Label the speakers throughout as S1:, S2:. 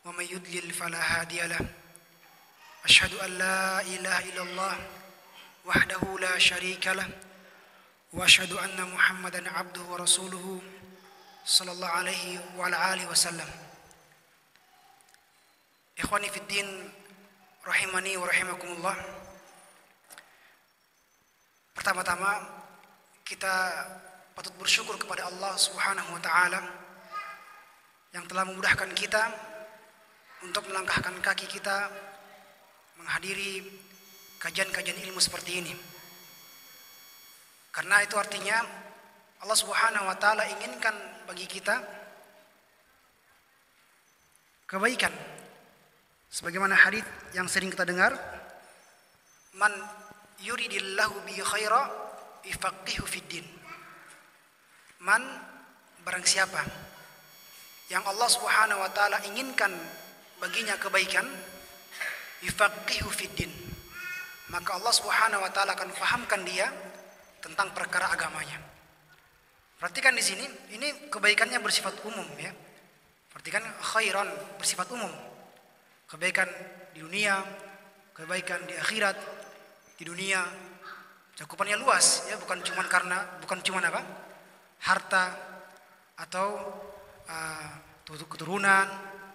S1: ومن يضلل فلا هادي له أشهد أن لا إله إلا الله وحده لا شريك له وأشهد أن محمدا عبده ورسوله صلى الله عليه وعلى آله وسلم. Ikhwani fid din rahimani wa rahimakumullah. Pertama-tama kita patut bersyukur kepada Allah Subhanahu wa taala yang telah memudahkan kita untuk melangkahkan kaki kita menghadiri kajian-kajian ilmu seperti ini. Karena itu artinya Allah Subhanahu wa taala inginkan bagi kita kebaikan. Sebagaimana hadits yang sering kita dengar, man yuridillahu bi khaira yufaqihu fid din. Man, barang siapa yang Allah Subhanahu wa taala inginkan baginya kebaikan, yufaqihu fid din, maka Allah Subhanahu wa taala akan fahamkan dia tentang perkara agamanya. Perhatikan di sini, ini kebaikannya bersifat umum ya. Perhatikan khairan bersifat umum. Kebaikan di dunia, kebaikan di akhirat. Di dunia cakupannya luas ya, bukan cuma apa? Harta atau keturunan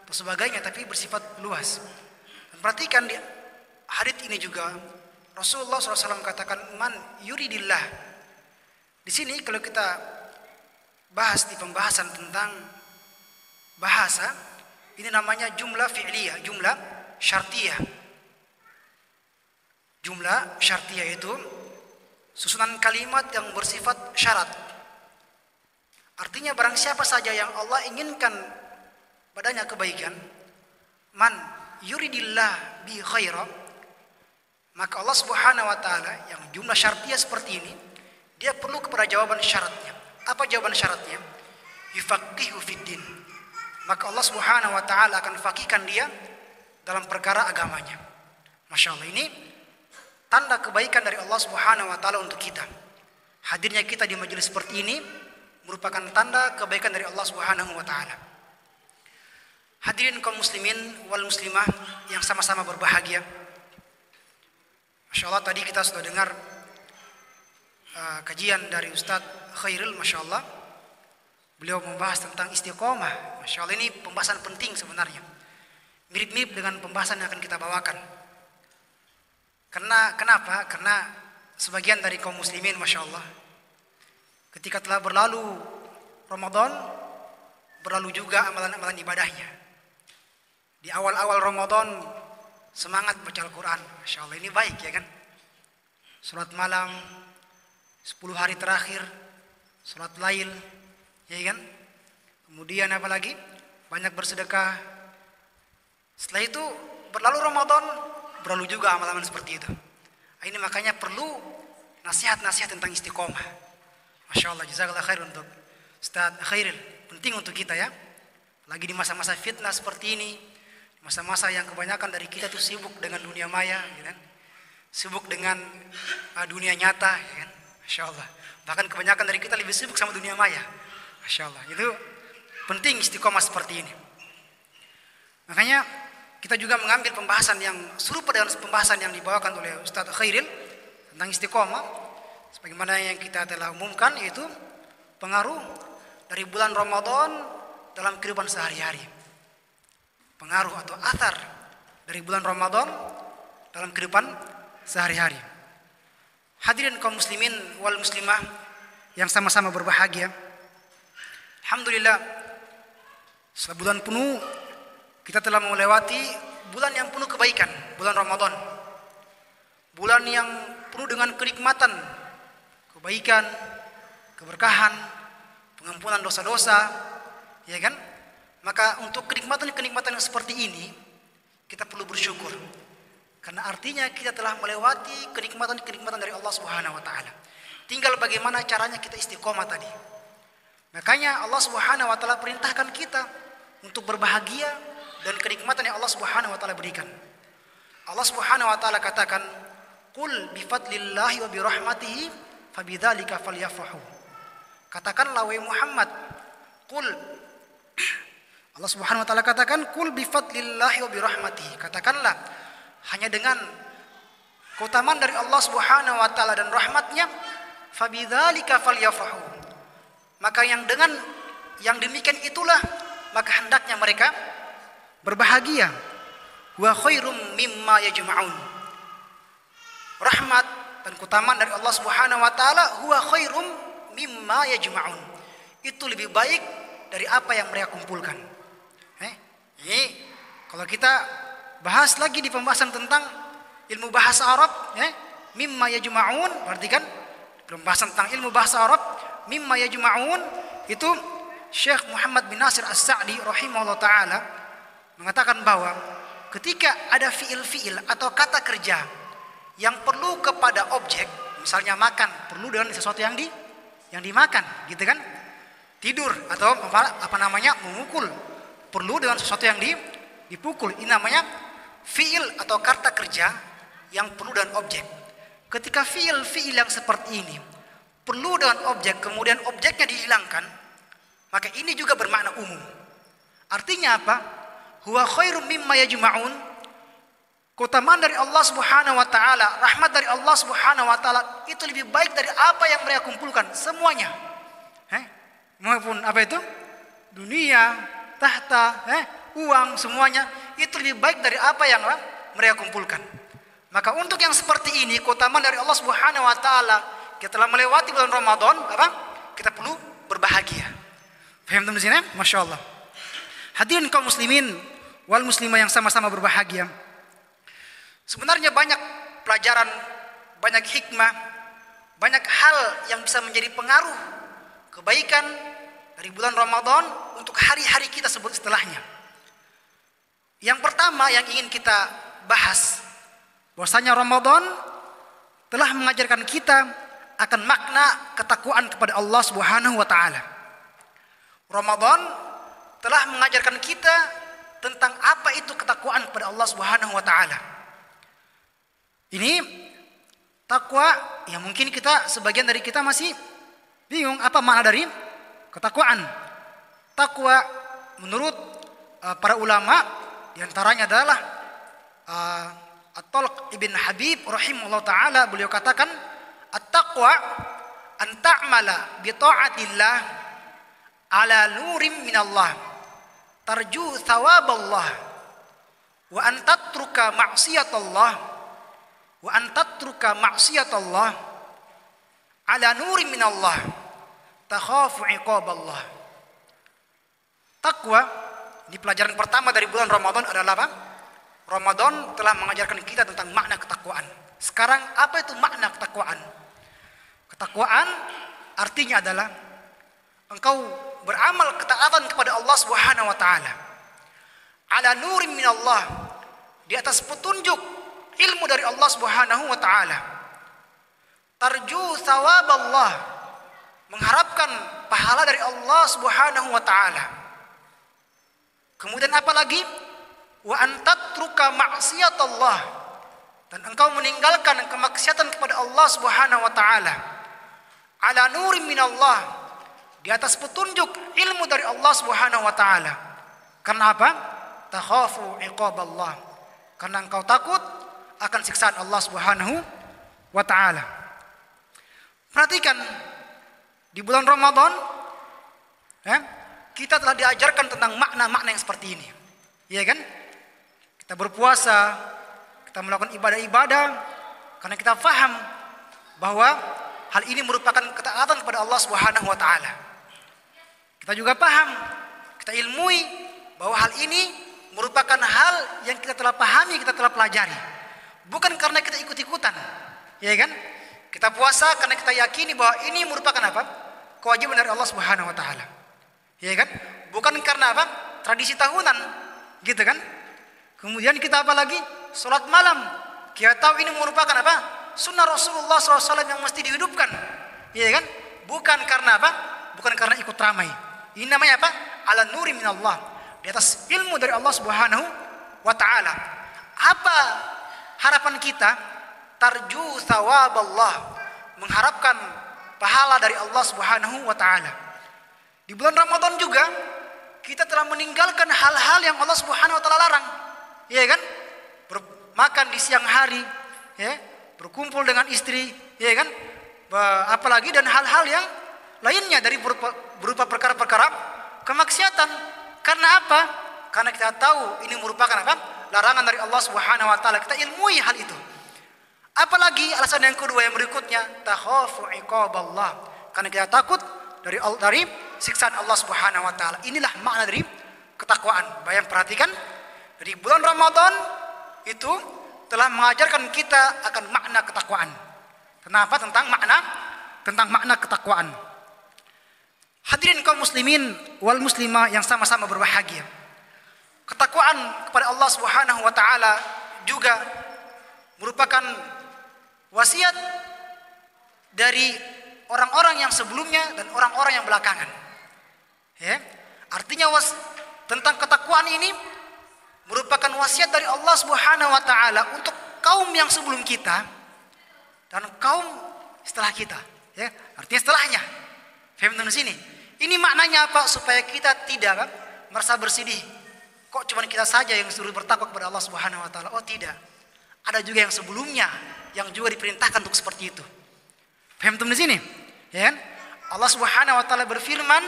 S1: atau sebagainya, tapi bersifat luas. Dan perhatikan di hadits ini juga Rasulullah SAW katakan man yuridillah. Di sini kalau kita bahas di pembahasan tentang bahasa, ini namanya jumlah fi'liyah, jumlah syartiyah. Jumlah syartiyah itu susunan kalimat yang bersifat syarat. Artinya barang siapa saja yang Allah inginkan padanya kebaikan, man yuridillah bi khaira, maka Allah Subhanahu wa taala yang jumlah syartiyah seperti ini, dia perlu kepada jawaban syaratnya. Apa jawaban syaratnya? Yufaqihu fid din. Maka Allah Subhanahu wa taala akan fakihkan dia dalam perkara agamanya. Masya Allah, ini tanda kebaikan dari Allah Subhanahu wa taala untuk kita. Hadirnya kita di majelis seperti ini merupakan tanda kebaikan dari Allah Subhanahu wa taala. Hadirin kaum muslimin wal muslimah yang sama-sama berbahagia. Masya Allah, tadi kita sudah dengar kajian dari Ustadz Khairil, Masya Allah. Beliau membahas tentang istiqomah. Masya Allah, ini pembahasan penting sebenarnya. Mirip-mirip dengan pembahasan yang akan kita bawakan. Kenapa? Karena sebagian dari kaum muslimin, Masya Allah, ketika telah berlalu Ramadan, berlalu juga amalan-amalan ibadahnya. Di awal-awal Ramadan semangat baca Al-Quran, Masya Allah, ini baik ya kan. Salat malam 10 hari terakhir, salat lail, ya kan. Kemudian apa lagi? Banyak bersedekah. Setelah itu berlalu Ramadan, berlalu juga amalan seperti itu. Ini makanya perlu nasihat-nasihat tentang istiqomah. Masya Allah, jazakallah khair untuk Ustaz Khairil. Penting untuk kita ya. Lagi di masa-masa fitnah seperti ini, masa-masa yang kebanyakan dari kita tuh sibuk dengan dunia maya, ya kan? Sibuk dengan dunia nyata, ya kan? Masya Allah. Bahkan kebanyakan dari kita lebih sibuk sama dunia maya. Masya Allah. Itu penting istiqomah seperti ini. Makanya kita juga mengambil pembahasan yang serupa dengan pembahasan yang dibawakan oleh Ustaz Khairil tentang istiqomah. Sebagaimana yang kita telah umumkan, yaitu pengaruh dari bulan Ramadan dalam kehidupan sehari-hari. Pengaruh atau athar dari bulan Ramadan dalam kehidupan sehari-hari. Hadirin kaum muslimin wal muslimah yang sama-sama berbahagia. Alhamdulillah, setelah bulan penuh kita telah melewati bulan yang penuh kebaikan, bulan Ramadan. Bulan yang penuh dengan kenikmatan, kebaikan, keberkahan, pengampunan dosa-dosa, ya kan? Maka untuk kenikmatan-kenikmatan yang seperti ini kita perlu bersyukur. Karena artinya kita telah melewati kenikmatan-kenikmatan dari Allah Subhanahu wa taala. Tinggal bagaimana caranya kita istiqomah tadi. Makanya Allah Subhanahu wa taala perintahkan kita untuk berbahagia dan kenikmatan yang Allah Subhanahu wa taala berikan. Allah Subhanahu wa taala katakan, "Qul bi fadlillahi wa bi rahmatihi fabidzalika falyafrahu." Katakanlah wahai Muhammad, qul Allah Subhanahu wa taala katakan, "Qul bi fadlillahi wa bi rahmatihi." Katakanlah, hanya dengan keutamaan dari Allah Subhanahu wa taala dan rahmatnya, fabidzalika falyafrahu. Maka yang dengan yang demikian itulah maka hendaknya mereka berbahagia. Wa khairum mimma yajma'un. Rahmat dan keutamaan dari Allah Subhanahu wa taala huwa khairum mimma yajma'un. Itu lebih baik dari apa yang mereka kumpulkan. Ini kalau kita bahas lagi di pembahasan tentang ilmu bahasa Arab, mimma yajma'un, berarti kan pembahasan tentang ilmu bahasa Arab, mimma yajma'un itu Syekh Muhammad bin Nasir As-Sa'di rahimahullah taala mengatakan bahwa ketika ada fiil-fiil atau kata kerja yang perlu kepada objek, misalnya makan, perlu dengan sesuatu yang dimakan, gitu kan? Tidur atau memukul, perlu dengan sesuatu yang dipukul. Ini namanya fiil atau kata kerja yang perlu dengan objek. Ketika fiil yang seperti ini perlu dengan objek, kemudian objeknya dihilangkan, maka ini juga bermakna umum. Artinya apa? Huwa khairum mimma yajma'un. Keutamaan dari Allah Subhanahu wa taala, rahmat dari Allah Subhanahu wa taala itu lebih baik dari apa yang mereka kumpulkan semuanya. Maupun apa itu? Dunia, tahta, uang, semuanya itu lebih baik dari apa yang mereka kumpulkan. Maka untuk yang seperti ini, keutamaan dari Allah Subhanahu wa taala, kita telah melewati bulan Ramadan, kita perlu berbahagia. Paham di sini? Masya Allah. Hadirin kaum muslimin wal muslimah yang sama-sama berbahagia. Sebenarnya banyak pelajaran, banyak hikmah, banyak hal yang bisa menjadi pengaruh kebaikan dari bulan Ramadan untuk hari-hari kita setelahnya. Yang pertama yang ingin kita bahas, bahwasanya Ramadan telah mengajarkan kita akan makna ketakwaan kepada Allah Subhanahu wa taala. Ramadan telah mengajarkan kita tentang apa itu ketakwaan kepada Allah Subhanahu wa taala. Ini takwa yang mungkin sebagian dari kita masih bingung apa makna dari ketakwaan. Takwa menurut para ulama diantaranya adalah At-Talq ibn Habib rahimahullah ta'ala, beliau katakan at-taqwa an ta'mala bi ta'atillah ala nurim minallah tarju thawaballah wa an tatruka ma'siyatallah wa an tatruka ma'siyatallah ala nurim minallah takhafu iqaballah. Takwa di pelajaran pertama dari bulan Ramadan adalah apa? Ramadan telah mengajarkan kita tentang makna ketakwaan. Sekarang apa itu makna ketakwaan? Ketakwaan artinya adalah engkau beramal ketaatan kepada Allah Subhanahu wa taala. Ala nurim minallah, di atas petunjuk ilmu dari Allah Subhanahu wa taala. Tarju thawaballah, mengharapkan pahala dari Allah Subhanahu wa taala. Kemudian apa lagi? Wa antatruka ma'siyatallah, dan engkau meninggalkan kemaksiatan kepada Allah Subhanahu wa taala. Ala nurim minallah, di atas petunjuk ilmu dari Allah Subhanahu wa taala. Karena apa? Takhafu iqaballah, karena engkau takut akan siksaan Allah Subhanahu wa taala. Perhatikan di bulan Ramadan kita telah diajarkan tentang makna-makna yang seperti ini. Iya kan? Kita berpuasa, kita melakukan ibadah-ibadah karena kita faham bahwa hal ini merupakan ketaatan kepada Allah Subhanahu wa taala. Kita juga paham, kita ilmui bahwa hal ini merupakan hal yang kita telah pahami, kita telah pelajari. Bukan karena kita ikut-ikutan. Ya kan? Kita puasa karena kita yakini bahwa ini merupakan apa? Kewajiban dari Allah Subhanahu wa taala. Ya kan? Bukan karena apa? Tradisi tahunan, gitu kan? Kemudian kita apa lagi? Salat malam. Kita tahu ini merupakan apa? Sunnah Rasulullah SAW yang mesti dihidupkan. Ya kan? Bukan karena apa? Bukan karena ikut ramai. Ini namanya apa? Ala nuri minallah, di atas ilmu dari Allah Subhanahu wa taala. Apa harapan kita? Tarju thawaballah, mengharapkan pahala dari Allah Subhanahu wa taala. Di bulan Ramadan juga kita telah meninggalkan hal-hal yang Allah Subhanahu wa taala larang. Ya kan? Makan di siang hari, ya, berkumpul dengan istri, ya kan? Apalagi dan hal-hal yang lainnya dari berupa perkara-perkara kemaksiatan. Karena apa? Karena kita tahu ini merupakan apa? Larangan dari Allah Subhanahu wa taala. Kita ilmui hal itu. Apalagi alasan yang kedua yang berikutnya, takhafu iqaballah. Karena kita takut dari siksaan Allah Subhanahu wa taala. Inilah makna dari ketakwaan. Bayang perhatikan, dari bulan Ramadan itu telah mengajarkan kita akan makna ketakwaan. Kenapa? Tentang makna ketakwaan. Hadirin kaum muslimin wal muslimah yang sama-sama berbahagia. Ketakwaan kepada Allah Subhanahu wa taala juga merupakan wasiat dari orang-orang yang sebelumnya dan orang-orang yang belakangan. Ya, artinya tentang ketakwaan ini merupakan wasiat dari Allah Subhanahu wa taala untuk kaum yang sebelum kita dan kaum setelah kita. Ya, artinya setelahnya. Faham di sini? Ini maknanya apa? Supaya kita tidak merasa bersedih. Kok cuma kita saja yang disuruh bertakwa kepada Allah Subhanahu wa taala? Oh tidak. Ada juga yang sebelumnya yang juga diperintahkan untuk seperti itu. Paham di sini? Ya kan? Allah Subhanahu wa taala berfirman,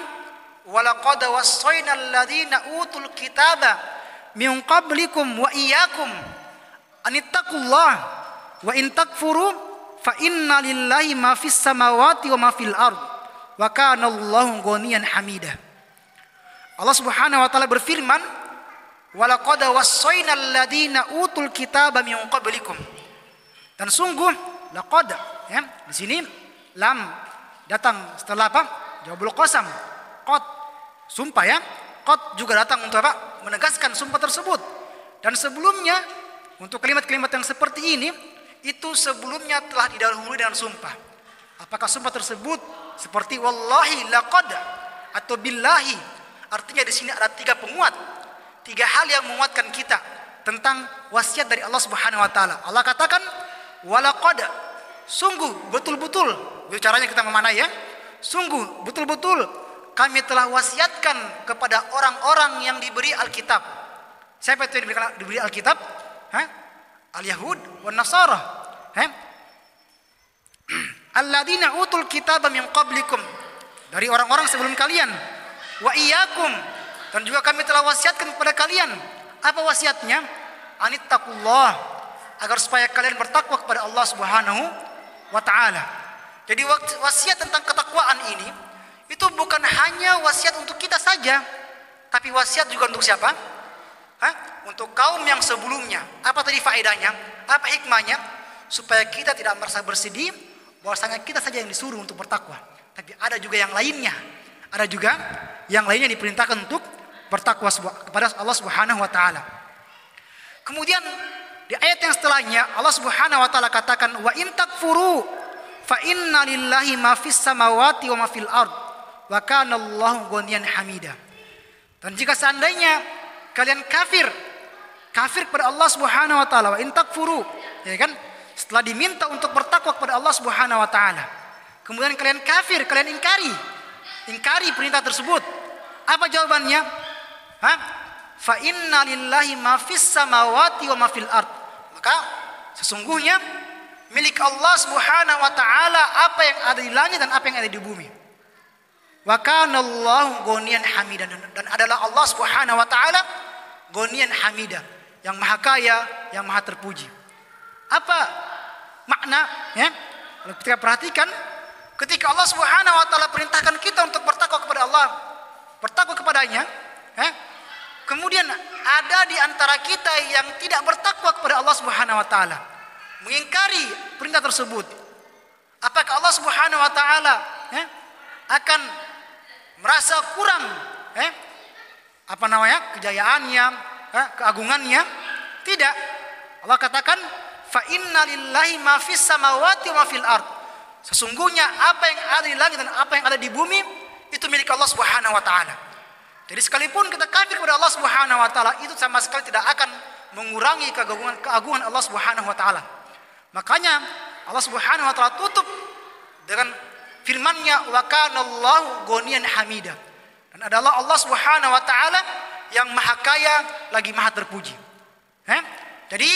S1: "Wa laqad wassaynal ladzina utul kitaba min qablikum wa iyyakum anittaqullaha wa in takfuru fa inna lillahi ma fis samawati wa ma fil ard wa kana Allahu ghaniyan hamida." Allah Subhanahu wa taala berfirman, "Wa laqad wassaynal ladzina utul kitaba min qablikum." Dan sungguh laqad, ya, di sini lam datang setelah apa? Jawabul qasam. Qad, sumpah ya. Qad juga datang untuk apa? Menegaskan sumpah tersebut. Dan sebelumnya untuk kalimat-kalimat yang seperti ini itu sebelumnya telah didahului dengan sumpah. Apakah sumpah tersebut seperti wallahi laqad atau billahi? Artinya di sini ada 3 penguat. 3 hal yang menguatkan kita tentang wasiat dari Allah Subhanahu wa taala. Allah katakan walaqad, sungguh betul-betul, caranya kita memanai ya. Sungguh betul-betul kami telah wasiatkan kepada orang-orang yang diberi Alkitab. Siapa itu yang diberi Alkitab? Al-Yahud wan Nasara. Alladzina utul kitaba min qablikum, dari orang-orang sebelum kalian. Wa iyyakum, dan juga kami telah wasiatkan kepada kalian. Apa wasiatnya? Anittaqullah, agar supaya kalian bertakwa kepada Allah Subhanahu wa taala. Jadi wasiat tentang ketakwaan ini itu bukan hanya wasiat untuk kita saja, tapi wasiat juga untuk siapa? Untuk kaum yang sebelumnya. Apa tadi faedahnya? Apa hikmahnya? Supaya kita tidak merasa bersedih bahwasanya kita saja yang disuruh untuk bertakwa, tapi ada juga yang lainnya. Ada juga yang lainnya diperintahkan untuk bertakwa kepada Allah Subhanahu wa taala. Kemudian di ayat yang setelahnya Allah Subhanahu wa taala katakan wa in takfuru fa inna lillahi ma fis samawati wa ma fil ard wa kana Allahu ghaniyan hamida. Dan jika seandainya kalian kafir kepada Allah Subhanahu wa taala, wa in takfuru, ya kan? Setelah diminta untuk bertakwa kepada Allah Subhanahu wa taala, kemudian kalian kafir, kalian ingkari perintah tersebut. Apa jawabannya? Fa inna lillahi ma fis samawati wa ma fil ard. Maka sesungguhnya milik Allah Subhanahu wa taala apa yang ada di langit dan apa yang ada di bumi. Wa kana Allahu ghaniyan hamidan, dan adalah Allah Subhanahu wa taala ghaniyan hamidan, yang maha kaya, yang maha terpuji. Apa makna ya? Kalau kita perhatikan, ketika Allah Subhanahu wa taala perintahkan kita untuk bertakwa kepada Allah, bertakwa kepadanya, kemudian ada di antara kita yang tidak bertakwa kepada Allah Subhanahu wa taala, mengingkari perintah tersebut. Apakah Allah Subhanahu wa taala akan merasa kurang kejayaannya, keagungannya? Tidak. Allah katakan fa inna lillahi ma fis samawati wa ma fil ard. Sesungguhnya apa yang ada di langit dan apa yang ada di bumi itu milik Allah Subhanahu wa taala. Jadi sekalipun kita kafir kepada Allah Subhanahu wa taala, itu sama sekali tidak akan mengurangi keagungan Allah Subhanahu wa taala. Makanya Allah Subhanahu wa taala tutup dengan firman-Nya wa kana Allahu ghaniyan hamida. Dan adalah Allah Subhanahu wa taala yang maha kaya lagi maha terpuji. Jadi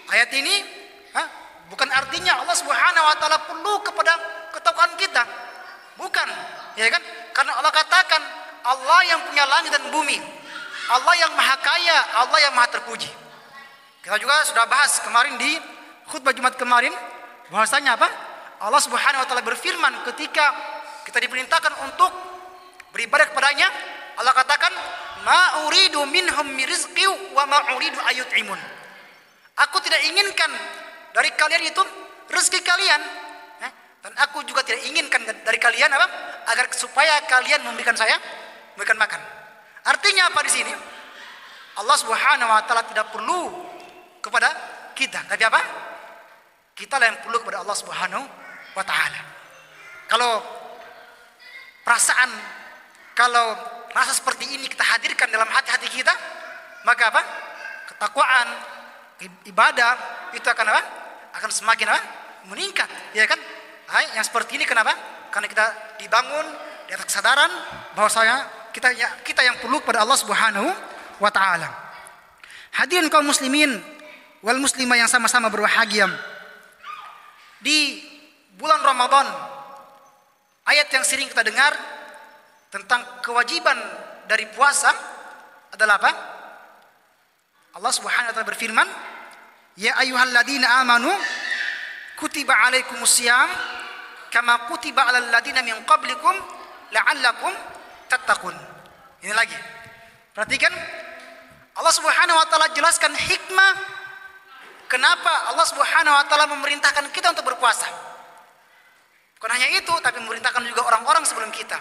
S1: ayat ini bukan artinya Allah Subhanahu wa taala perlu kepada ketakwaan kita. Bukan, ya kan? Karena Allah katakan Allah yang punya langit dan bumi, Allah yang maha kaya, Allah yang maha terpuji. Kita juga sudah bahas kemarin di khutbah Jumat kemarin bahwasanya apa? Allah Subhanahu wa taala berfirman ketika kita diperintahkan untuk beribadah kepadanya, Allah katakan, "Ma uridu minhum min rizqi wa ma uridu ayut'imun." Aku tidak inginkan dari kalian itu rezeki kalian, dan aku juga tidak inginkan dari kalian apa? Agar supaya kalian memberikan makan. Artinya apa di sini? Allah Subhanahu wa taala tidak perlu kepada kita, tapi apa? Kita lah yang perlu kepada Allah Subhanahu wa taala. Kalau rasa seperti ini kita hadirkan dalam hati-hati kita, maka apa? Ketakwaan, ibadah itu akan apa? Akan semakin apa? Meningkat, ya kan? Yang seperti ini kenapa? Karena kita dibangun di atas kesadaran bahwasanya kita yang perlu kepada Allah Subhanahu wa taala. Hadirin kaum muslimin wal muslimah yang sama-sama berbahagia. Di bulan Ramadan, ayat yang sering kita dengar tentang kewajiban dari puasa adalah apa? Allah Subhanahu wa taala berfirman, "Ya ayyuhalladzina amanu kutiba alaikumusiyam kama kutiba alal ladzina min qablikum la'allakum tattaqun." Ini lagi. Perhatikan, Allah Subhanahu wa taala jelaskan hikmah kenapa Allah Subhanahu wa taala memerintahkan kita untuk berpuasa. Bukan hanya itu, tapi memerintahkan juga orang-orang sebelum kita.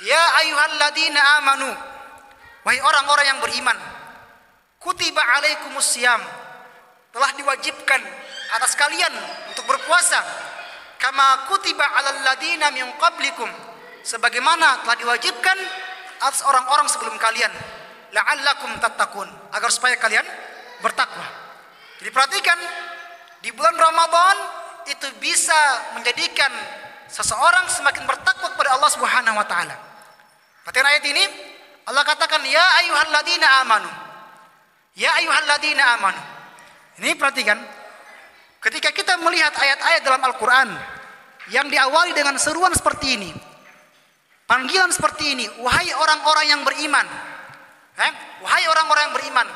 S1: Ya ayyuhalladzina amanu, wahai orang-orang yang beriman, kutiba alaikumusiyam, telah diwajibkan atas kalian untuk berpuasa, kama kutiba alal ladzina min qablikum, sebagaimana telah diwajibkan atas orang-orang sebelum kalian, la'allakum tattaqun, agar supaya kalian bertakwa. Jadi perhatikan, di bulan Ramadan itu bisa menjadikan seseorang semakin bertakwa kepada Allah Subhanahu wa taala. Perhatikan ayat ini, Allah katakan ya ayyuhalladzina amanu. Ya ayyuhalladzina amanu. Ini perhatikan, ketika kita melihat ayat-ayat dalam Al-Qur'an yang diawali dengan seruan seperti ini, panggilan seperti ini, wahai orang-orang yang beriman. Wahai orang-orang yang beriman.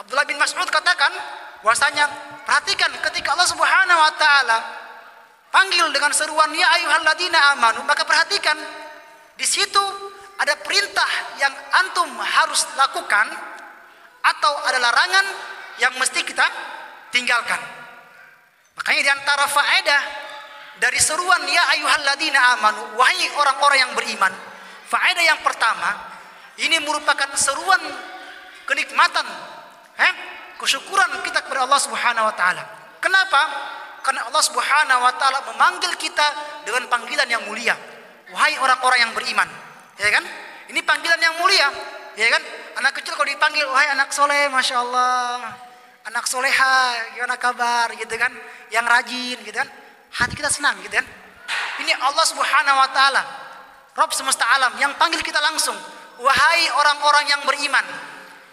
S1: Abdullah bin Mas'ud katakan bahwasanya, perhatikan ketika Allah Subhanahu wa taala panggil dengan seruan ya ayyuhalladzina amanu, maka perhatikan di situ ada perintah yang antum harus lakukan atau ada larangan yang mesti kita tinggalkan. Makanya di antara faedah dari seruan ya ayyuhalladzina amanu, wahai orang-orang yang beriman, faedah yang pertama, ini merupakan seruan kenikmatan, kesyukuran kita kepada Allah Subhanahu wa taala. Kenapa? Karena Allah Subhanahu wa taala memanggil kita dengan panggilan yang mulia. Wahai orang-orang yang beriman. Ya kan? Ini panggilan yang mulia, ya kan? Anak kecil kalau dipanggil wahai anak soleh, Masya Allah, anak soleha, gimana kabar gitu kan? Yang rajin gitu kan? Hati kita senang gitu kan? Ini Allah Subhanahu wa taala, Rabb semesta alam, yang panggil kita langsung, wahai orang-orang yang beriman.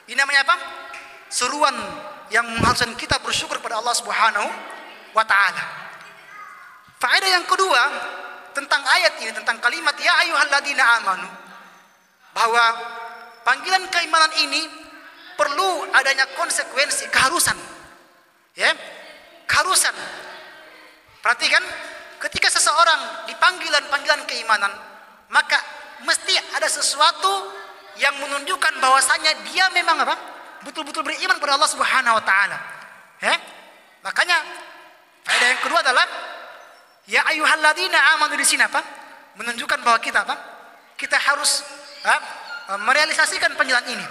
S1: Ini namanya apa? Seruan yang mengharuskan kita bersyukur kepada Allah Subhanahu wa taala. Faedah yang kedua tentang ayat ini, tentang kalimat ya ayyuhalladzina amanu, bahwa panggilan keimanan ini perlu adanya konsekuensi, keharusan. Ya, keharusan. Perhatikan, ketika seseorang dipanggil panggilan keimanan, maka mesti ada sesuatu yang menunjukkan bahwasanya dia memang apa? Betul-betul beriman kepada Allah Subhanahu wa taala. Makanya faedah yang kedua adalah ya ayyuhalladzina amanu di sini apa? Menunjukkan bahwa kita apa? Kita harus merealisasikan panggilan ini,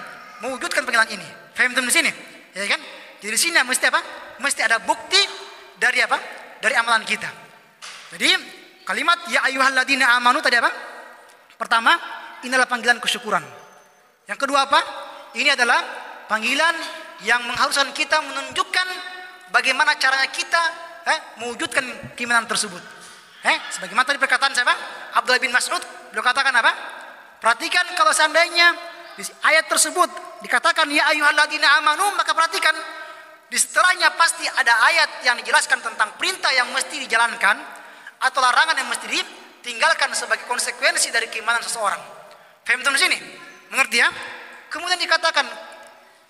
S1: mewujudkan panggilan ini. Faham di sini? Ya kan? Jadi di sini mesti apa? Mesti ada bukti dari apa? Dari amalan kita. Jadi kalimat ya ayyuhalladzina amanu tadi apa? Pertama, inilah panggilan kesyukuran. Yang kedua apa? Ini adalah panggilan yang mengharuskan kita menunjukkan bagaimana caranya kita mewujudkan keimanan tersebut. Sebagaimana tadi perkataan siapa? Abdullah bin Mas'ud, beliau katakan apa? Perhatikan kalau seandainya di ayat tersebut dikatakan ya ayyuhalladzina amanu, maka perhatikan di setelahnya pasti ada ayat yang dijelaskan tentang perintah yang mesti dijalankan atau larangan yang mesti ditinggalkan sebagai konsekuensi dari keimanan seseorang. Paham di sini? Mengerti ya? Kemudian dikatakan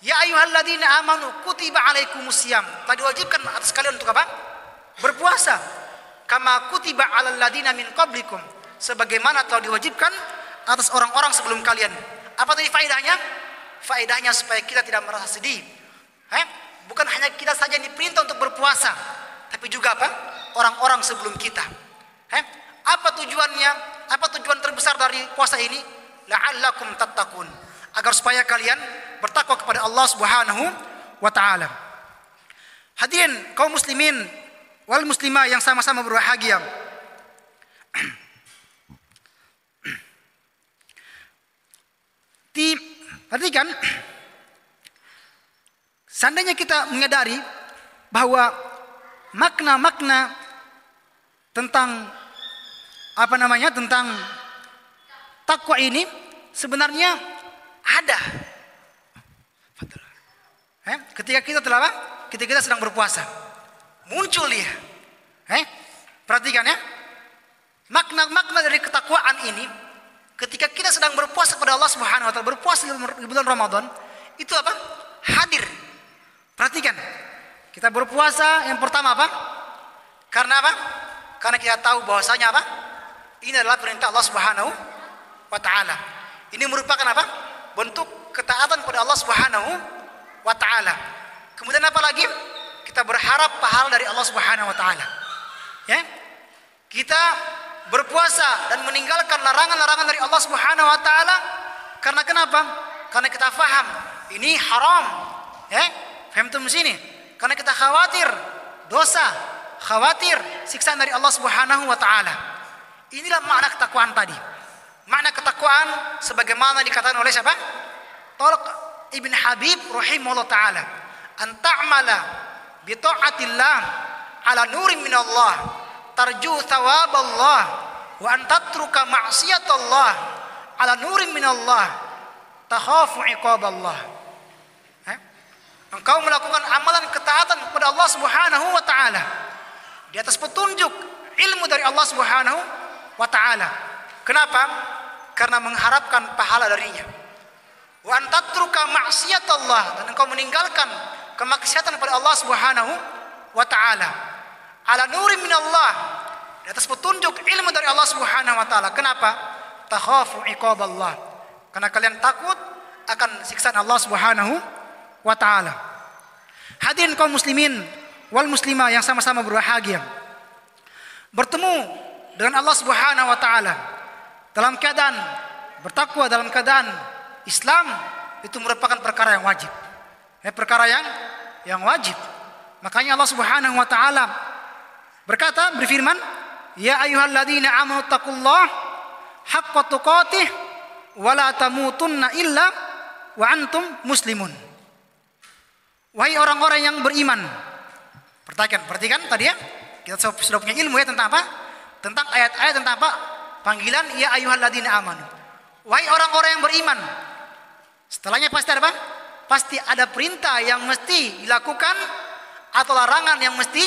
S1: ya ayyuhalladzina amanu kutiba alaikumusiyam, telah diwajibkan atas kalian untuk apa? Berpuasa. Kama kutiba alal ladzina min qablikum, sebagaimana telah diwajibkan atas orang-orang sebelum kalian. Apa tadi faedahnya? Faedahnya supaya kita tidak merasa sedih. Bukan hanya kita saja yang diperintah untuk berpuasa, tapi juga apa? Orang-orang sebelum kita. Apa tujuannya? Apa tujuan terbesar dari puasa ini? La'allakum tattaqun, agar supaya kalian bertakwa kepada Allah Subhanahu wa taala. Hadirin kaum muslimin wal muslimah yang sama-sama berbahagia. Perhatikan, seandainya kita menyadari bahwa makna-makna tentang tentang takwa ini sebenarnya ada. Ketika kita ketika kita sedang berpuasa, muncul dia. Perhatikan ya, makna-makna dari ketakwaan ini. Ketika kita sedang berpuasa kepada Allah Subhanahu wa taala, berpuasa di bulan Ramadan, itu apa? Hadir. Perhatikan. Kita berpuasa yang pertama apa? Karena apa? Karena kita tahu bahwasanya apa? Ini adalah perintah Allah Subhanahu wa taala. Ini merupakan apa? Bentuk ketaatan kepada Allah Subhanahu wa taala. Kemudian apa lagi? Kita berharap pahala dari Allah Subhanahu wa taala. Ya? Kita berpuasa dan meninggalkan larangan-larangan dari Allah Subhanahu wa taala karena kenapa? Karena kita faham ini haram. Faham tuh sini? Karena kita khawatir dosa, khawatir siksaan dari Allah Subhanahu wa taala. Inilah makna ketakwaan tadi. Makna ketakwaan sebagaimana dikatakan oleh siapa? Thalq Ibn Habib rahimahullah taala, an ta'mala bi ta'atillah ala nurin min Allah tarju thawab Allah wa an tatruka ma'siyat Allah ala nurin min Allah takhafu iqab Allah. Engkau melakukan amalan ketaatan kepada Allah Subhanahu wa taala di atas petunjuk ilmu dari Allah Subhanahu wa taala. Kenapa? Karena mengharapkan pahala darinya. Wa an tatruka ma'siyat Allah, dan engkau meninggalkan kemaksiatan kepada Allah Subhanahu wa taala. Ala nurin min Allah, di atas petunjuk ilmu dari Allah Subhanahu wa taala. Kenapa? Takhafu iqab Allah, karena kalian takut akan siksaan Allah Subhanahu wa taala. Hadirin kaum muslimin wal muslimah yang sama-sama berbahagia, bertemu dengan Allah Subhanahu wa taala dalam keadaan bertakwa, dalam keadaan Islam, itu merupakan perkara yang wajib. Perkara yang wajib. Makanya Allah Subhanahu wa taala berfirman, ya ayyuhalladzina amanu taqullaha haqqa tuqatih wa la tamutunna illa wa antum muslimun. Wahai orang-orang yang beriman. Perhatikan tadi ya, kita sudah punya ilmu ya tentang apa? Tentang ayat-ayat tentang apa? Panggilan ya ayyuhalladzina amanu. Wahai orang-orang yang beriman. Setelahnya pasti ada apa? Pasti ada perintah yang mesti dilakukan atau larangan yang mesti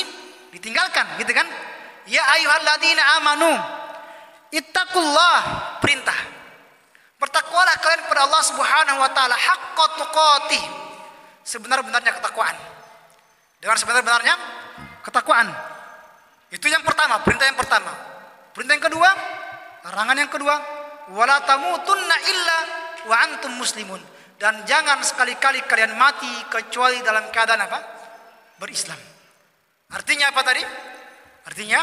S1: ditinggalkan, gitu kan? Ya ayyuhalladzina amanu ittaqullah, perintah. Bertakwalah kalian kepada Allah Subhanahu wa taala haqqa tuqatih, sebenar-benarnya ketakwaan. Dengan sebenar-benarnya ketakwaan. Itu yang pertama, perintah yang pertama. Perintah yang kedua, larangan yang kedua, wala tamutunna illa wa antum muslimun, dan jangan sekali-kali kalian mati kecuali dalam keadaan apa? Berislam. Artinya apa tadi? Artinya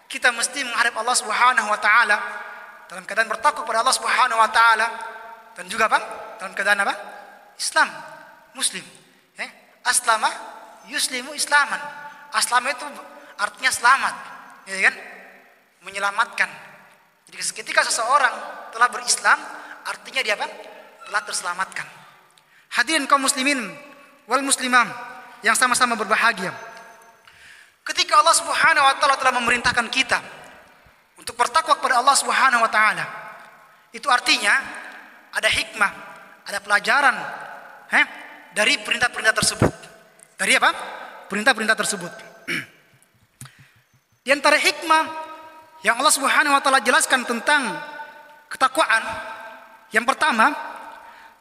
S1: kita mesti menghadap Allah Subhanahu wa taala dalam keadaan bertakwa kepada Allah Subhanahu wa taala, dan juga apa? Dalam keadaan apa? Islam, muslim. Aslama yuslimu islaman. Aslam itu artinya selamat, ya kan? Menyelamatkan. Jadi ketika seseorang telah berislam, artinya dia apa? Telah terselamatkan. Hadirin kaum muslimin wal muslimah yang sama-sama berbahagia. Ketika Allah Subhanahu wa taala telah memerintahkan kita untuk bertakwa kepada Allah Subhanahu wa taala, Itu artinya ada hikmah, ada pelajaran dari perintah-perintah tersebut. Dari apa? Perintah-perintah tersebut. Di antara hikmah yang Allah Subhanahu wa taala jelaskan tentang ketakwaan, yang pertama,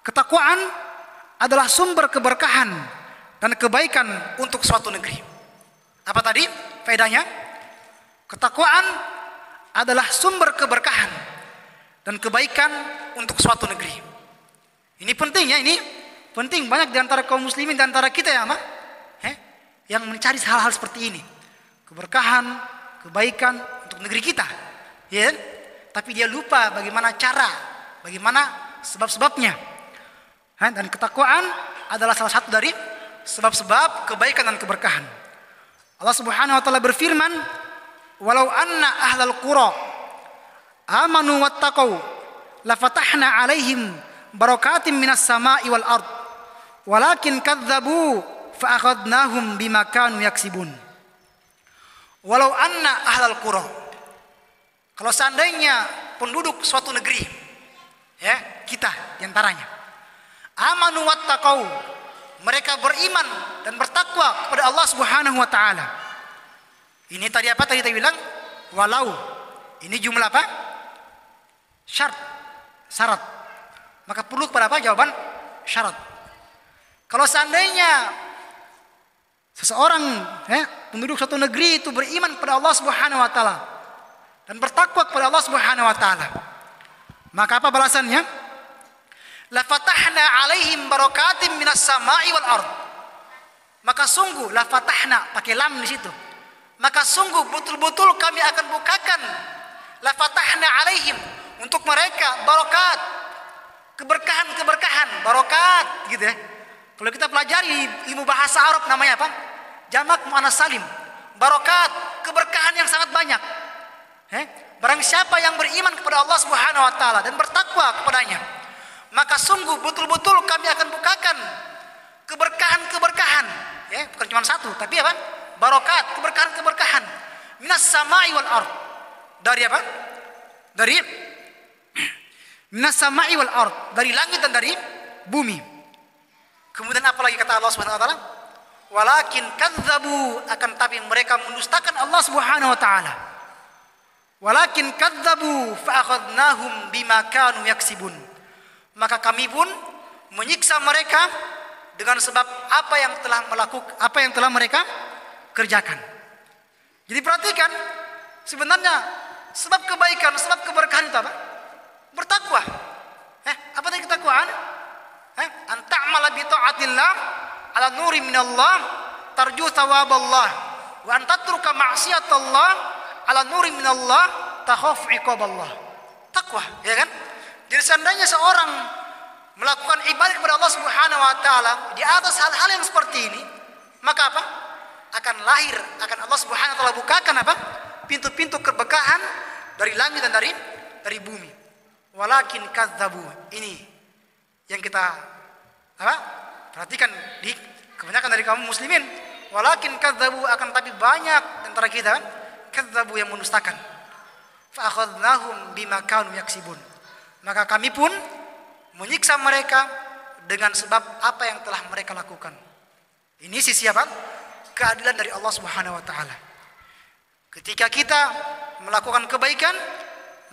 S1: ketakwaan adalah sumber keberkahan dan kebaikan untuk suatu negeri. Apa tadi faedahnya? Ketakwaan adalah sumber keberkahan dan kebaikan untuk suatu negeri. Ini penting ya, ini penting. Banyak di antara kaum muslimin, di antara kita ya, yang mencari hal-hal seperti ini. Keberkahan, kebaikan untuk negeri kita. Ya, tapi dia lupa bagaimana cara, bagaimana sebab-sebabnya. Dan ketakwaan adalah salah satu dari sebab-sebab kebaikan dan keberkahan. Allah Subhanahu wa taala berfirman, "Walau anna ahlal qura amanu wattaqau lafatahna 'alaihim barakatim minas sama'i wal ard walakin kadzdzabu fa akhadnahum bima kanu yaksibun." Walau anna ahlal qura, kalau seandainya penduduk suatu negeri, ya, kita diantaranya, amanu wattaqau, mereka beriman dan bertakwa kepada Allah Subhanahu wa taala. Ini tadi apa tadi kita bilang? Walau. Ini jumlah apa? Syarat. Maka perlu kepada apa? Jawaban syarat. Kalau seandainya seseorang, penduduk suatu negeri itu beriman kepada Allah Subhanahu wa taala dan bertakwa kepada Allah Subhanahu wa taala, maka apa balasannya? La fatahna 'alaihim barakatim minas sama'i wal ard. Maka sungguh, la fatahna pakai lam di situ. Maka sungguh betul-betul kami akan bukakan, la fatahna 'alaihim, untuk mereka barakat, keberkahan, barakat gitu ya. Kalau kita pelajari ilmu bahasa Arab namanya apa? Jamak muannas salim. Barakat, keberkahan yang sangat banyak. Barang siapa yang beriman kepada Allah Subhanahu wa taala dan bertakwa kepadanya, maka sungguh betul-betul kami akan bukakan keberkahan, ya, bukan cuma satu, tapi apa? Barakat, keberkahan minas sama'i wal ard. Dari apa? Dari minas sama'i wal ard, dari langit dan dari bumi. Kemudian apa lagi kata Allah Subhanahu wa taala? Walakin kadzdzabu, akan tapi mereka mendustakan Allah Subhanahu wa taala. Walakin kadzdzabu fa akhadnahum bima kanu yaksibun. Maka kami pun menyiksa mereka dengan sebab apa yang telah mereka kerjakan. Jadi perhatikan, sebenarnya sebab kebaikan, sebab keberkahan itu apa? Bertakwa. Apa tadi ketakwaan? An ta'mala bi ta'atillah ala nuri minallah tarju thawaballah wa an tatruka ma'siyatallah ala nuri minallah takhaf iqaballah. Takwa, ya kan? Jadi seandainya seorang melakukan ibadah kepada Allah Subhanahu wa taala di atas hal-hal yang seperti ini, maka apa? Akan Allah Subhanahu wa taala bukakan apa? Pintu-pintu keberkahan dari langit dan dari bumi. Walakin kadzdzabu. Ini yang kita perhatikan di kebanyakan dari kaum muslimin. Walakin kadzdzabu, akan tapi banyak antara kita kadzdzabu yang mendustakan. Fa akhadnahum bima kanu yaksibun. Maka kami pun menyiksa mereka dengan sebab apa yang telah mereka lakukan. Ini sisi apa? Keadilan dari Allah Subhanahu wa taala. Ketika kita melakukan kebaikan,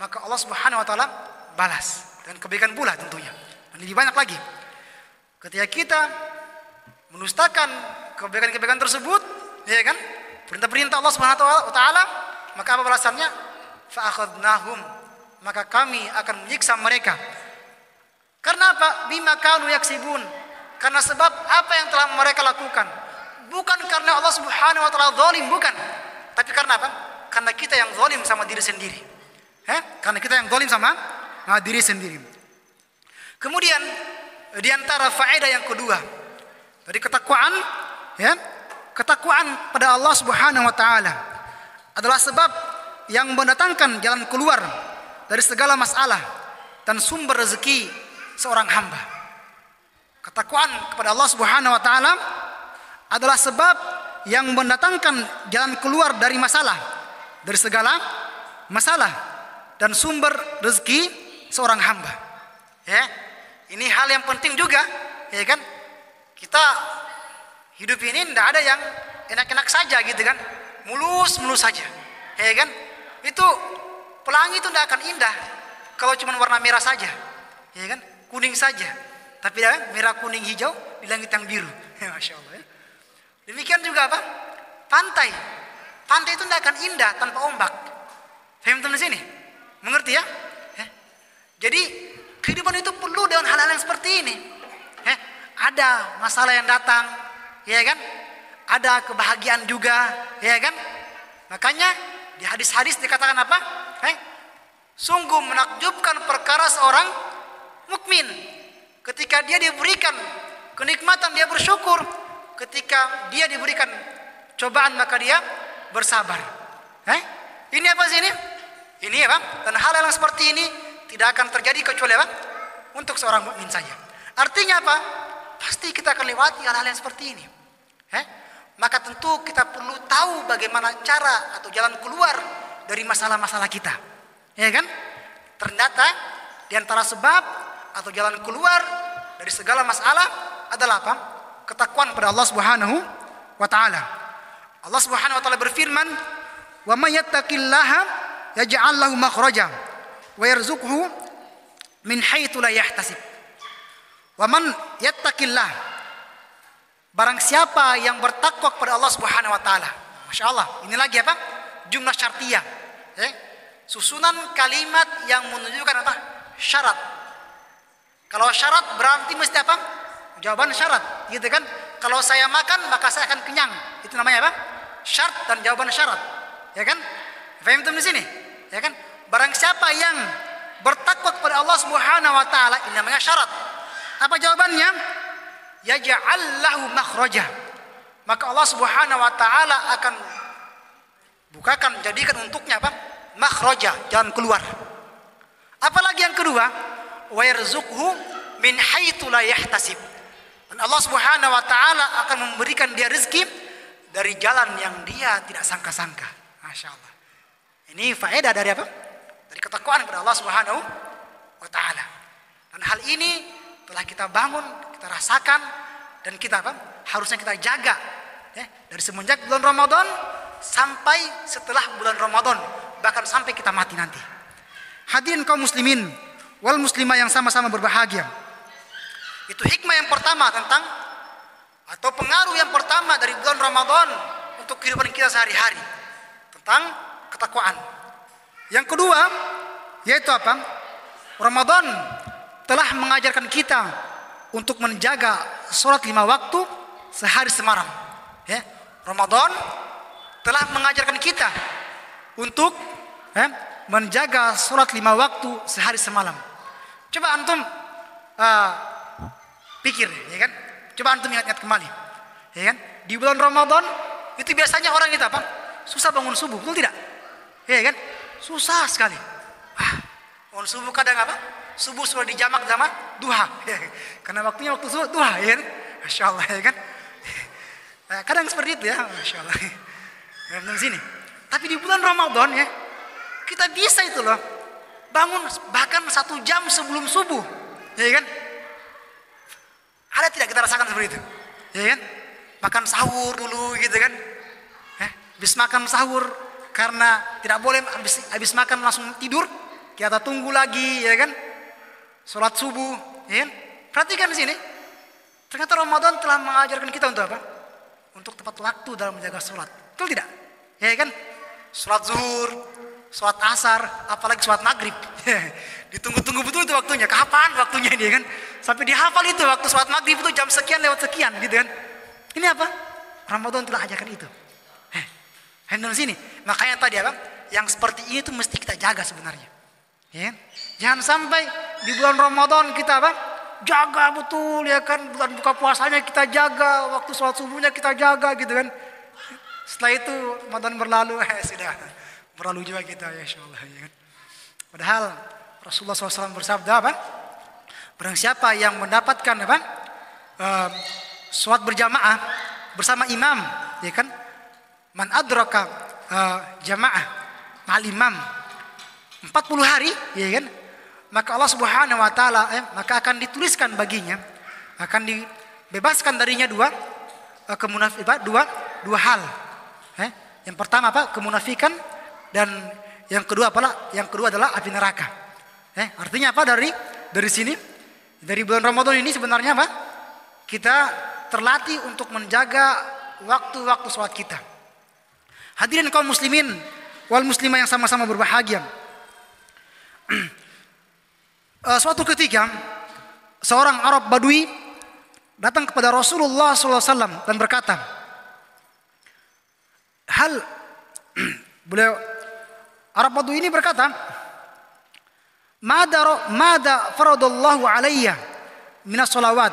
S1: maka Allah Subhanahu wa taala balas dengan kebaikan pula tentunya. Dan lebih banyak lagi. Ketika kita mendustakan kebaikan-kebaikan tersebut, ya kan? Perintah-perintah Allah Subhanahu wa taala, maka apa balasannya? Fa akhadnahum, maka kami akan menyiksa mereka. Karena apa? Bima kanu yaksibun. Karena sebab apa yang telah mereka lakukan. Bukan karena Allah Subhanahu wa taala zalim, bukan. Tapi karena apa? Karena kita yang zalim sama diri sendiri. Karena kita yang zalim sama diri sendiri. Kemudian di antara faedah yang kedua dari ketakwaan, ya, ketakwaan pada Allah Subhanahu wa taala adalah sebab yang mendatangkan jalan keluar dari segala masalah dan sumber rezeki seorang hamba. Ketakwaan kepada Allah Subhanahu wa taala adalah sebab yang mendatangkan jalan keluar dari masalah, dari segala masalah dan sumber rezeki seorang hamba. Ya. Ini hal yang penting juga, ya kan? Kita hidup ini tidak ada yang enak-enak saja gitu kan. Mulus-mulus saja. Ya kan? Itu pelangi itu tidak akan indah kalau cuma warna merah saja. Ya kan? Kuning saja. Tapi ya, merah, kuning, hijau di langit yang biru. Ya, Masya Allah ya. Demikian juga apa? Pantai. Pantai itu tidak akan indah tanpa ombak. Faham di sini? Mengerti ya? Jadi kehidupan itu perlu dengan hal-hal yang seperti ini. Ada masalah yang datang, ya kan? Ada kebahagiaan juga, ya kan? Makanya di hadis-hadis dikatakan apa? Sungguh menakjubkan perkara seorang mukmin ketika dia diberikan kenikmatan dia bersyukur, ketika dia diberikan cobaan maka dia bersabar. Ini apa sih ini? Ini apa? Dan hal-hal yang seperti ini tidak akan terjadi kecuali apa? Untuk seorang mukmin saja. Artinya apa? Pasti kita akan lewati hal-hal yang seperti ini. Maka tentu kita perlu tahu bagaimana cara atau jalan keluar dari masalah-masalah kita. Ya kan? Ternyata di antara sebab atau jalan keluar dari segala masalah adalah apa? Ketakwaan pada Allah Subhanahu wa taala. Allah Subhanahu wa taala berfirman, "Wa may yattaqillaha yaj'al lahu makhraja wa yarzuqhu min haitsu la yahtasib." Wa man yattaqillah, barang siapa yang bertakwa kepada Allah Subhanahu wa taala. Masya Allah, ini lagi apa? Jumlah syartiyah. Susunan kalimat yang menunjukkan apa? Syarat. Kalau syarat berarti mesti apa? Jawaban syarat, gitu kan? Kalau saya makan maka saya akan kenyang. Itu namanya apa? Syarat dan jawaban syarat. Ya kan? Faham di sini? Ya kan? Barang siapa yang bertakwa kepada Allah Subhanahu wa taala, ini namanya syarat. Apa jawabannya? Yaj'al lahu makhraja. Maka Allah Subhanahu wa taala akan bukakan, jadikan untuknya apa? Makhraja, jalan keluar. Apalagi yang kedua, wa yarzuqhu min haitsu la yahtasib. Dan Allah Subhanahu wa taala akan memberikan dia rezeki dari jalan yang dia tidak sangka-sangka. Masya Allah. Ini faedah dari apa? Dari ketakwaan kepada Allah Subhanahu wa taala. Dan hal ini telah kita bangun, kita rasakan, dan kita apa? Harusnya kita jaga. Dari semenjak bulan Ramadan sampai setelah bulan Ramadan, bahkan sampai kita mati nanti. Hadirin kaum muslimin wal muslimah yang sama-sama berbahagia. Itu hikmah yang pertama tentang atau pengaruh yang pertama dari bulan Ramadan untuk kehidupan kita sehari-hari, tentang ketakwaan. Yang kedua yaitu apa? Ramadan telah mengajarkan kita untuk menjaga sholat 5 waktu sehari semalam. Ramadan telah mengajarkan kita untuk menjaga sholat 5 waktu sehari semalam. Coba antum pikir, ya kan? Coba antum ingat-ingat kembali, ya kan? Di bulan Ramadan itu biasanya orang itu apa? Susah bangun subuh, betul tidak? Ya kan? Susah sekali. Bangun subuh kadang apa? Subuh sudah dijamak sama duha, ya. Karena waktunya waktu subuh duha, ya kan? Masya Allah, ya kan? Kadang seperti itu ya, Masya Allah. Di sini. Tapi di bulan Ramadan ya, kita bisa itu loh bangun bahkan 1 jam sebelum subuh, ya kan? Ada tidak kita rasakan seperti itu, ya kan? Makan sahur dulu, gitu kan? Habis makan sahur karena tidak boleh habis makan langsung tidur, kita tunggu lagi, ya kan? Sholat subuh, ya kan? Perhatikan di sini. Ternyata Ramadan telah mengajarkan kita untuk apa? Untuk tepat waktu dalam menjaga sholat, betul tidak? Ya kan? Sholat zuhur, sholat asar, apalagi sholat maghrib. Ditunggu-tunggu betul itu waktunya. Kapan waktunya ini kan? Sampai dihafal itu waktu sholat maghrib itu jam sekian lewat sekian, gitu kan? Ini apa? Ramadan telah ajarkan itu. Hendak sini. Makanya tadi apa? Yang seperti ini tuh mesti kita jaga sebenarnya. Ya kan? Jangan sampai di bulan Ramadan kita apa? Jaga betul, ya kan? Bulan buka puasanya kita jaga, waktu sholat subuhnya kita jaga, gitu kan? Setelah itu Ramadan berlalu, sudah berlalu juga kita, ya insyaallah, ya kan? Padahal Rasulullah SAW bersabda apa? Barang siapa yang mendapatkan apa? Sholat berjamaah bersama imam, ya kan? Man adraka jamaah ma'al imam 40 hari, ya kan? maka Allah Subhanahu wa taala maka akan dituliskan baginya, akan dibebaskan darinya dua hal. Yang pertama apa? Kemunafikan, dan yang kedua apa? Yang kedua adalah api neraka. Artinya apa dari sini? Dari bulan Ramadan ini sebenarnya apa? Kita terlatih untuk menjaga waktu-waktu sholat kita. Hadirin kaum muslimin wal muslimah yang sama-sama berbahagia. Suatu ketika seorang Arab Badui datang kepada Rasulullah SAW dan berkata, beliau Arab Badui ini berkata, Mada faradallahu alayya minas salawat.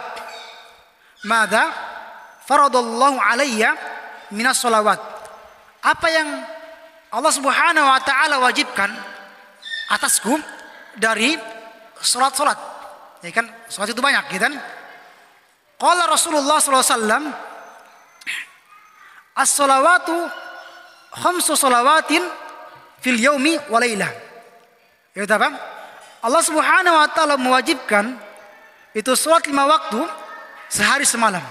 S1: Mada faradallahu alayya minas salawat. Apa yang Allah Subhanahu wa taala wajibkan atasku dari salat-salat. Ya kan, salat itu banyak, gitu kan? Qala Rasulullah sallallahu alaihi wasallam, as-salawatu khamsu salawatin fil yaumi wa lailah. Ya apa? Allah Subhanahu wa taala mewajibkan itu salat 5 waktu sehari semalam.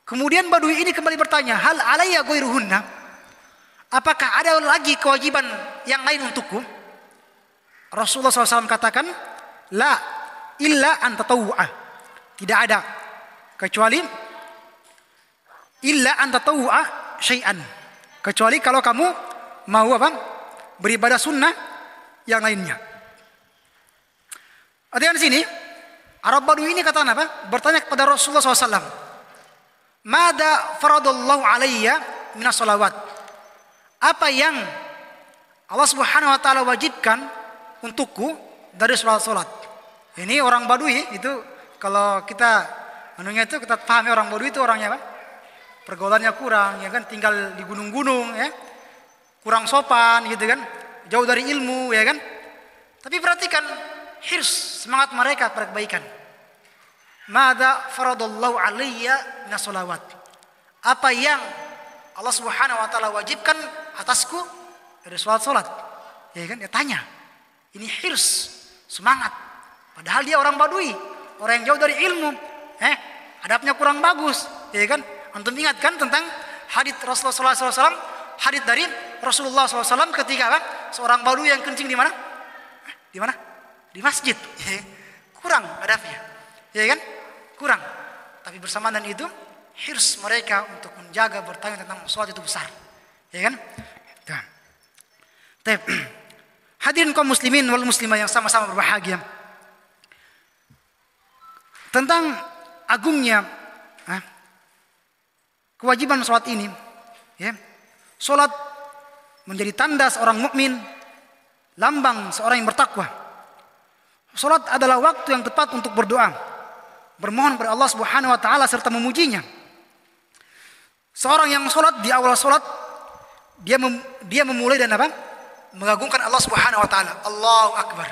S1: Kemudian Badui ini kembali bertanya, hal alayya ghairuhunna? Apakah ada lagi kewajiban yang lain untukku? Rasulullah SAW katakan, la illa an tatawwu'a. Tidak ada kecuali illa an tatawwu'a syai'an. Kecuali kalau kamu mau apa? Beribadah sunnah yang lainnya. Ada yang di sini Arab Badui ini kata apa? Bertanya kepada Rasulullah SAW, Mada faradallahu alayya minas salawat. Apa yang Allah Subhanahu wa taala wajibkan untukku dari salat-salat. Ini orang Badui itu, kalau kita kita pahami orang Badui itu orangnya apa? Pergaulannya kurang, ya kan, tinggal di gunung-gunung, ya. Kurang sopan gitu kan, jauh dari ilmu, ya kan. Tapi perhatikan hirs, semangat mereka pada kebaikan. Mada faradallahu alayya minas salawat. Apa yang Allah Subhanahu wa taala wajibkan atasku dari salat-salat. Ya kan, dia tanya. Ini hirs, semangat. Padahal dia orang Badui, orang yang jauh dari ilmu. Adabnya kurang bagus, ya kan? Antum ingat kan tentang hadits Rasulullah SAW, hadits dari Rasulullah SAW ketika apa? Seorang Badui yang kencing di mana? Di mana? Di masjid. Kurang adabnya, ya kan? Kurang. Tapi bersamaan dengan itu, hirs mereka untuk menjaga, bertanya tentang sholat itu besar, ya kan? Hadirin kaum muslimin wal muslimah yang sama-sama berbahagia, tentang agungnya kewajiban sholat ini, ya. Sholat menjadi tanda seorang mukmin, lambang seorang yang bertakwa. Sholat adalah waktu yang tepat untuk berdoa, bermohon kepada Allah Subhanahu wa taala serta memujinya. Seorang yang sholat, di awal sholat dia memulai dan apa? Mengagungkan Allah Subhanahu wa taala. Allahu akbar.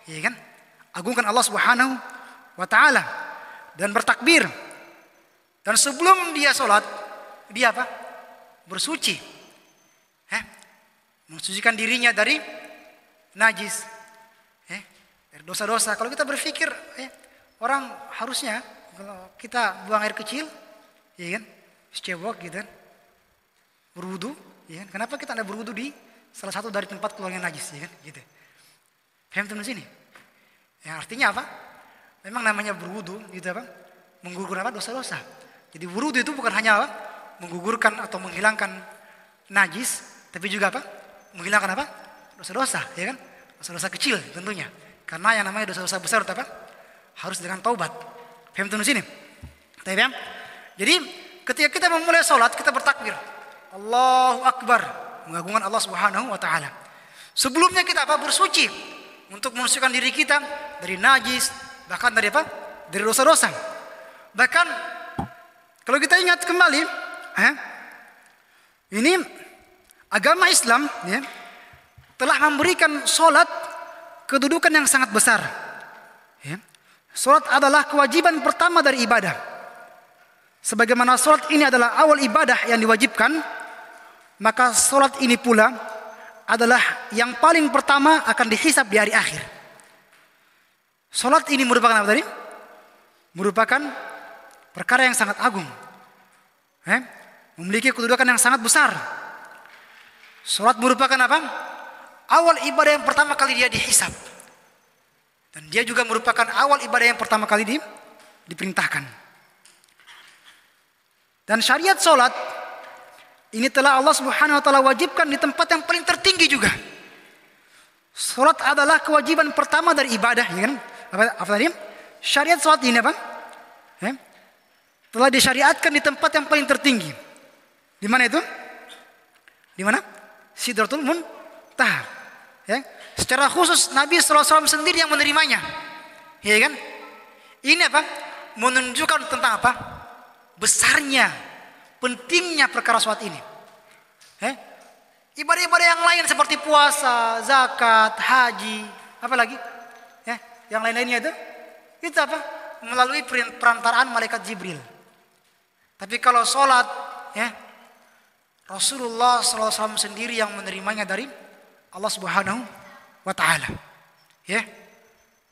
S1: Ya kan? Agungkan Allah Subhanahu wa taala dan bertakbir. Dan sebelum dia sholat, dia apa? Bersuci. Mensucikan dirinya dari najis, dari dosa-dosa. Kalau kita berpikir, orang harusnya kalau kita buang air kecil, ya kan, secebok gitu kan, berwudu, ya kan. Kenapa kita tidak berwudu di salah satu dari tempat keluarnya najis, ya kan, gitu. Paham teman sini? Ya, artinya apa? Memang namanya berwudu, gitu apa? Menggugurkan apa? Dosa-dosa. Jadi wudu itu bukan hanya apa? Menggugurkan atau menghilangkan najis, tapi juga apa? Menghilangkan apa? Dosa-dosa, ya kan? Dosa-dosa kecil tentunya. Karena yang namanya dosa-dosa besar apa? Harus dengan taubat. Paham teman sini? Paham? Jadi ketika kita memulai sholat, kita bertakbir, Allahu akbar, mengagungkan Allah Subhanahu wa taala. Sebelumnya kita apa? Bersuci untuk membersihkan diri kita dari najis, bahkan dari apa? Dari dosa-dosa. Bahkan kalau kita ingat kembali, ini agama Islam, ya, telah memberikan sholat kedudukan yang sangat besar. Ya. Sholat adalah kewajiban pertama dari ibadah. Sebagaimana sholat ini adalah awal ibadah yang diwajibkan, maka sholat ini pula adalah yang paling pertama akan dihisab di hari akhir. Salat ini merupakan apa tadi? Merupakan perkara yang sangat agung. Memiliki kedudukan yang sangat besar. Salat merupakan apa? Awal ibadah yang pertama kali dia dihisab. Dan dia juga merupakan awal ibadah yang pertama kali diperintahkan. Dan syariat salat ini telah Allah Subhanahu wa taala wajibkan di tempat yang paling tertinggi juga. Salat adalah kewajiban pertama dari ibadah, ya kan? Apa tadi? Syariat salat ini apa? Telah disyariatkan di tempat yang paling tertinggi. Di mana itu? Di mana? Sidratul Muntaha. Ya. Secara khusus Nabi SAW sendiri yang menerimanya. Ya kan? Ini apa? Menunjukkan tentang apa? Besarnya, pentingnya perkara salat ini. Ibadah-ibadah yang lain seperti puasa, zakat, haji, apa lagi? Yang lain-lainnya itu apa? Melalui perantaraan malaikat Jibril. Tapi kalau sholat, Rasulullah SAW sendiri yang menerimanya dari Allah Subhanahu wa Ta'ala.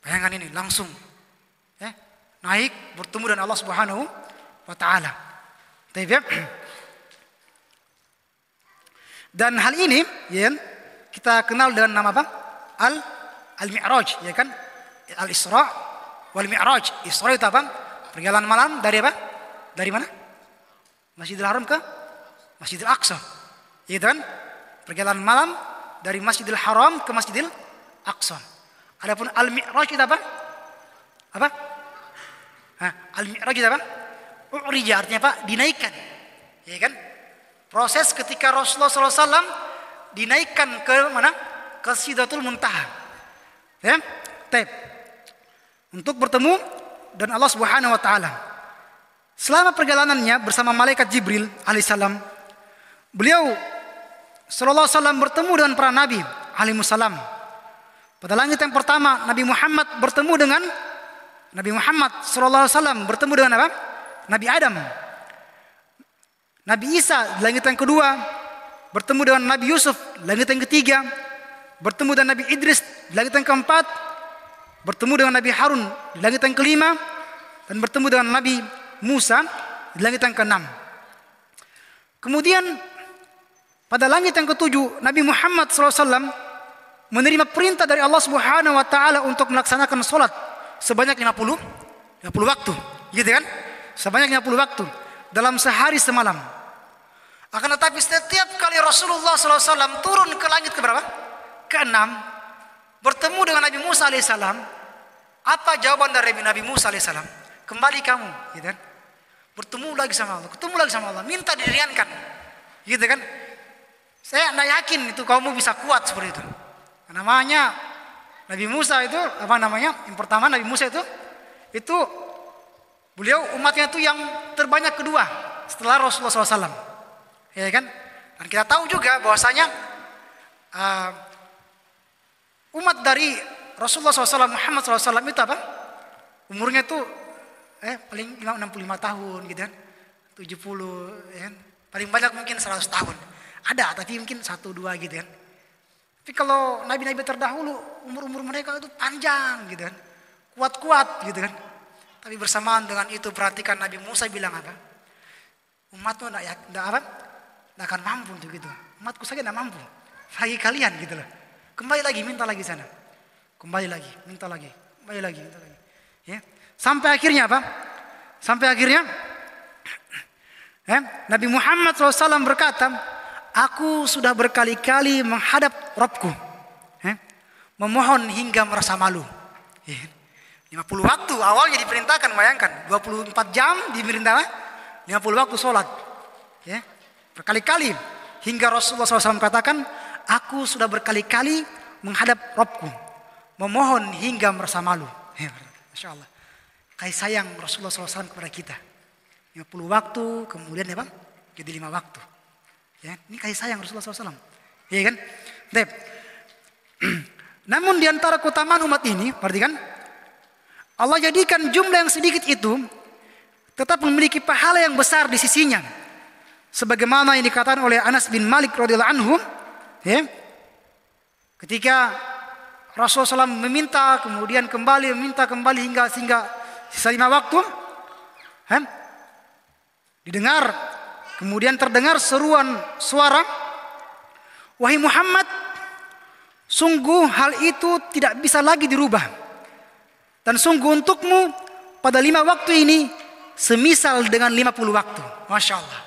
S1: Bayangkan ini langsung, naik bertemu dengan Allah Subhanahu wa Ta'ala. Dan hal ini, kita kenal dengan nama apa? Al-Mi'raj, ya kan? Al-Isra wal Mi'raj. Isra itu apa? Perjalanan malam dari apa? Dari mana? Masjidil Haram ke Masjidil Aqsa. Gitu kan? Perjalanan malam dari Masjidil Haram ke Masjidil Aqsa. Adapun Al-Mi'raj itu apa? Apa? Al-Mi'raj itu apa? U'rija artinya apa? Dinaikkan. Ya kan? Proses ketika Rasulullah SAW dinaikkan ke mana? Ke Sidratul Muntaha. Ya? Untuk bertemu dan Allah Subhanahu wa Ta'ala. Selama perjalanannya bersama malaikat Jibril alaihissalam, beliau sallallahu alaihi wasallam bertemu dengan para nabi alaihissalam. Pada langit yang pertama Nabi Muhammad bertemu dengan Nabi Muhammad sallallahu alaihi wasallam bertemu dengan apa? Nabi Adam. Nabi Isa di langit yang kedua bertemu dengan Nabi Yusuf di langit yang ketiga, bertemu dengan Nabi Idris di langit yang keempat, bertemu dengan Nabi Harun di langit yang kelima, dan bertemu dengan Nabi Musa di langit yang keenam. Kemudian pada langit yang ketujuh Nabi Muhammad SAW menerima perintah dari Allah Subhanahu wa Ta'ala untuk melaksanakan sholat sebanyak 50 waktu, gitu kan? Sebanyak 50 waktu dalam sehari semalam. Akan tetapi setiap kali Rasulullah SAW turun ke langit ke berapa? Keenam, bertemu dengan Nabi Musa alaihissalam. Apa jawaban dari Nabi Musa alaihissalam? Kembali kamu, gitu kan? Bertemu lagi sama Allah, ketemu lagi sama Allah, minta diringankan, gitu kan? Saya tidak yakin itu kamu bisa kuat seperti itu. Namanya Nabi Musa itu apa namanya? Yang pertama Nabi Musa itu beliau umatnya itu yang terbanyak kedua setelah Rasulullah SAW, ya kan? Dan kita tahu juga bahwasanya umat dari Rasulullah SAW Muhammad SAW itu apa? Umurnya itu paling 65 tahun gitu kan, 70 ya kan? Paling banyak mungkin 100 tahun. Ada tapi mungkin 1-2 gitu kan. Tapi kalau nabi-nabi terdahulu umur-umur mereka itu panjang gitu kan, kuat-kuat gitu kan. Tapi bersamaan dengan itu perhatikan Nabi Musa bilang apa? Umatmu tidak akan mampu untuk gitu. Umatku saja tidak mampu. Lagi kalian gitu loh. Kembali lagi minta lagi sana. Kembali lagi minta lagi. Kembali lagi minta lagi. Ya. Sampai akhirnya apa? Sampai akhirnya Nabi Muhammad SAW berkata, aku sudah berkali-kali menghadap Rabbku, memohon hingga merasa malu. 50 waktu awalnya diperintahkan, bayangkan 24 jam diperintahkan 50 waktu sholat. Berkali-kali hingga Rasulullah SAW katakan, aku sudah berkali-kali menghadap Rabbku, memohon hingga merasa malu. Masya Allah. Kasih sayang Rasulullah SAW kepada kita. 50 waktu, kemudian ya bang, jadi 5 waktu. Ya, ini kasih sayang Rasulullah SAW. Ya kan? Namun di antara keutamaan umat ini, perhatikan, Allah jadikan jumlah yang sedikit itu tetap memiliki pahala yang besar di sisinya. Sebagaimana yang dikatakan oleh Anas bin Malik radhiyallahu anhu, ya, ketika Rasulullah SAW meminta, kemudian kembali meminta kembali hingga sisa 5 waktu. Didengar, kemudian terdengar seruan suara, "Wahai Muhammad, sungguh hal itu tidak bisa lagi dirubah. Dan sungguh untukmu pada 5 waktu ini semisal dengan 50 waktu." Masya Allah.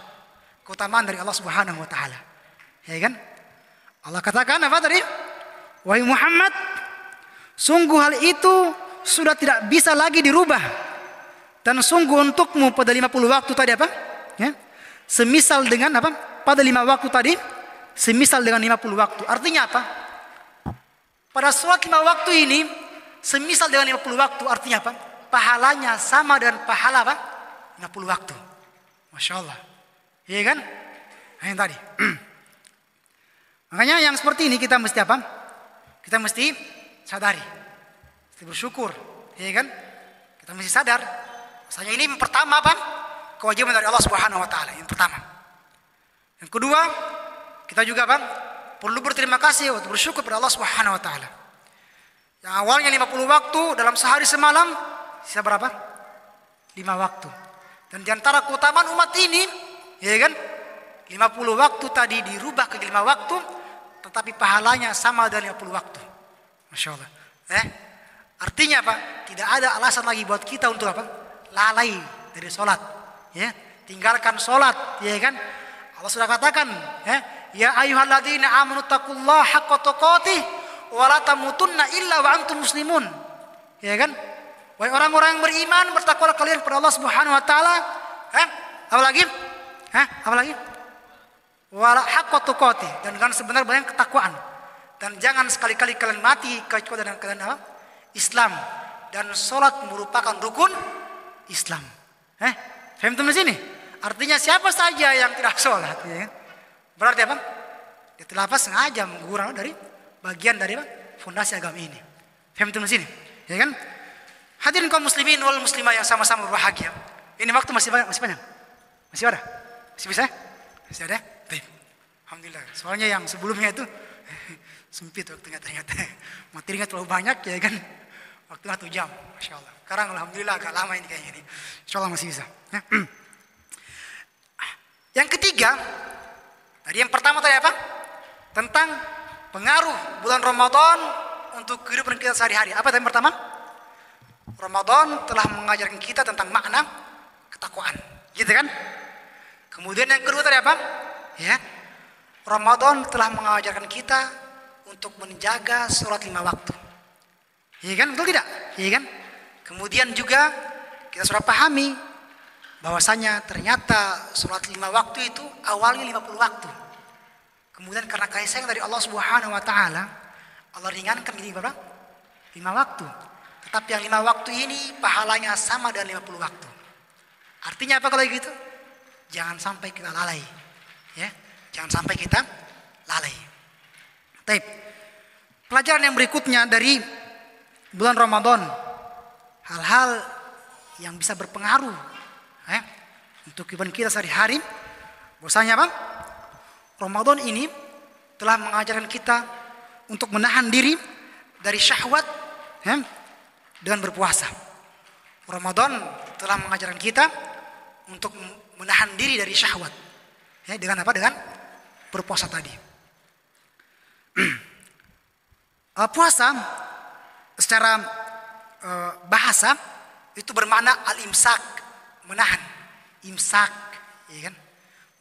S1: Keutamaan dari Allah Subhanahu wa Ta'ala. Ya kan? Allah katakan apa tadi? "Wahai Muhammad, sungguh hal itu sudah tidak bisa lagi dirubah. Dan sungguh untukmu pada 50 waktu tadi apa? Ya. Semisal dengan apa? Pada 5 waktu tadi, semisal dengan 50 waktu." Artinya apa? Pada sholat 5 waktu ini, semisal dengan 50 waktu, artinya apa? Pahalanya sama dengan pahala apa? 50 waktu. Masya Allah. Iya kan? Nah, yang tadi. Makanya yang seperti ini kita mesti apa? Kita mesti sadari. Mesti bersyukur. Iya kan? Kita mesti sadar. Misalnya ini pertama apa? Kewajiban dari Allah Subhanahu wa Ta'ala. Yang pertama. Yang kedua, kita juga apa? Perlu berterima kasih atau bersyukur pada Allah Subhanahu wa Ta'ala. Yang awalnya 50 waktu dalam sehari semalam, sisa berapa? 5 waktu. Dan diantara keutamaan umat ini, ya kan? 50 waktu tadi dirubah ke 5 waktu, tetapi pahalanya sama dengan 50 waktu. Masya Allah. Artinya apa? Tidak ada alasan lagi buat kita untuk apa? Lalai dari sholat. Ya, tinggalkan sholat, ya kan? Allah sudah katakan, ya ayyuhalladzina amanu taqullaha haqqa tuqatih wa la tamutunna illa wa antum muslimun. Ya kan? Wahai orang-orang yang beriman, bertakwalah kalian kepada Allah Subhanahu wa Ta'ala. Apa lagi? Apa lagi? Wa haqqa tuqatih, dan dengan sebenar-benarnya ketakwaan. Dan jangan sekali-kali kalian mati kecuali dengan kalian apa? Islam. Dan sholat merupakan rukun Islam. Faham di sini? Artinya siapa saja yang tidak sholat, ya kan? Berarti apa? Dia telah sengaja menggurau dari bagian dari fondasi agama ini. Faham di sini? Ya kan? Hadirin kaum muslimin wal muslimah yang sama-sama berbahagia. Ini waktu masih banyak, masih panjang? Masih ada? Masih bisa? Masih ada? Baik. Alhamdulillah. Soalnya yang sebelumnya itu sempit waktunya ternyata. Materinya terlalu banyak, ya kan? Waktu 1 jam. Masya Allah. Sekarang alhamdulillah agak lama ini kayaknya. Insya Allah masih bisa. Yang ketiga, tadi yang pertama tadi apa? Tentang pengaruh bulan Ramadan untuk kehidupan kita sehari-hari. Apa tadi yang pertama? Ramadan telah mengajarkan kita tentang makna ketakwaan, gitu kan? Kemudian yang kedua tadi apa? Ya, Ramadan telah mengajarkan kita untuk menjaga sholat 5 waktu. Iya kan? Betul tidak? Iya kan? Kemudian juga kita sudah pahami bahwasanya ternyata sholat 5 waktu itu awalnya 50 waktu. Kemudian karena kasih sayang dari Allah Subhanahu wa Ta'ala, Allah ringankan ini berapa? 5 waktu. Tetapi yang 5 waktu ini pahalanya sama dengan 50 waktu. Artinya apa kalau gitu? Jangan sampai kita lalai. Ya, jangan sampai kita lalai. Baik. Pelajaran yang berikutnya dari bulan Ramadan, hal-hal yang bisa berpengaruh untuk kehidupan kita sehari-hari. Bahwasanya apa? Ramadan ini telah mengajarkan kita untuk menahan diri dari syahwat dengan berpuasa. Ramadan telah mengajarkan kita untuk menahan diri dari syahwat. Dengan apa? Dengan berpuasa tadi. Puasa secara bahasa itu bermakna al-imsak, menahan. Imsak, ya kan?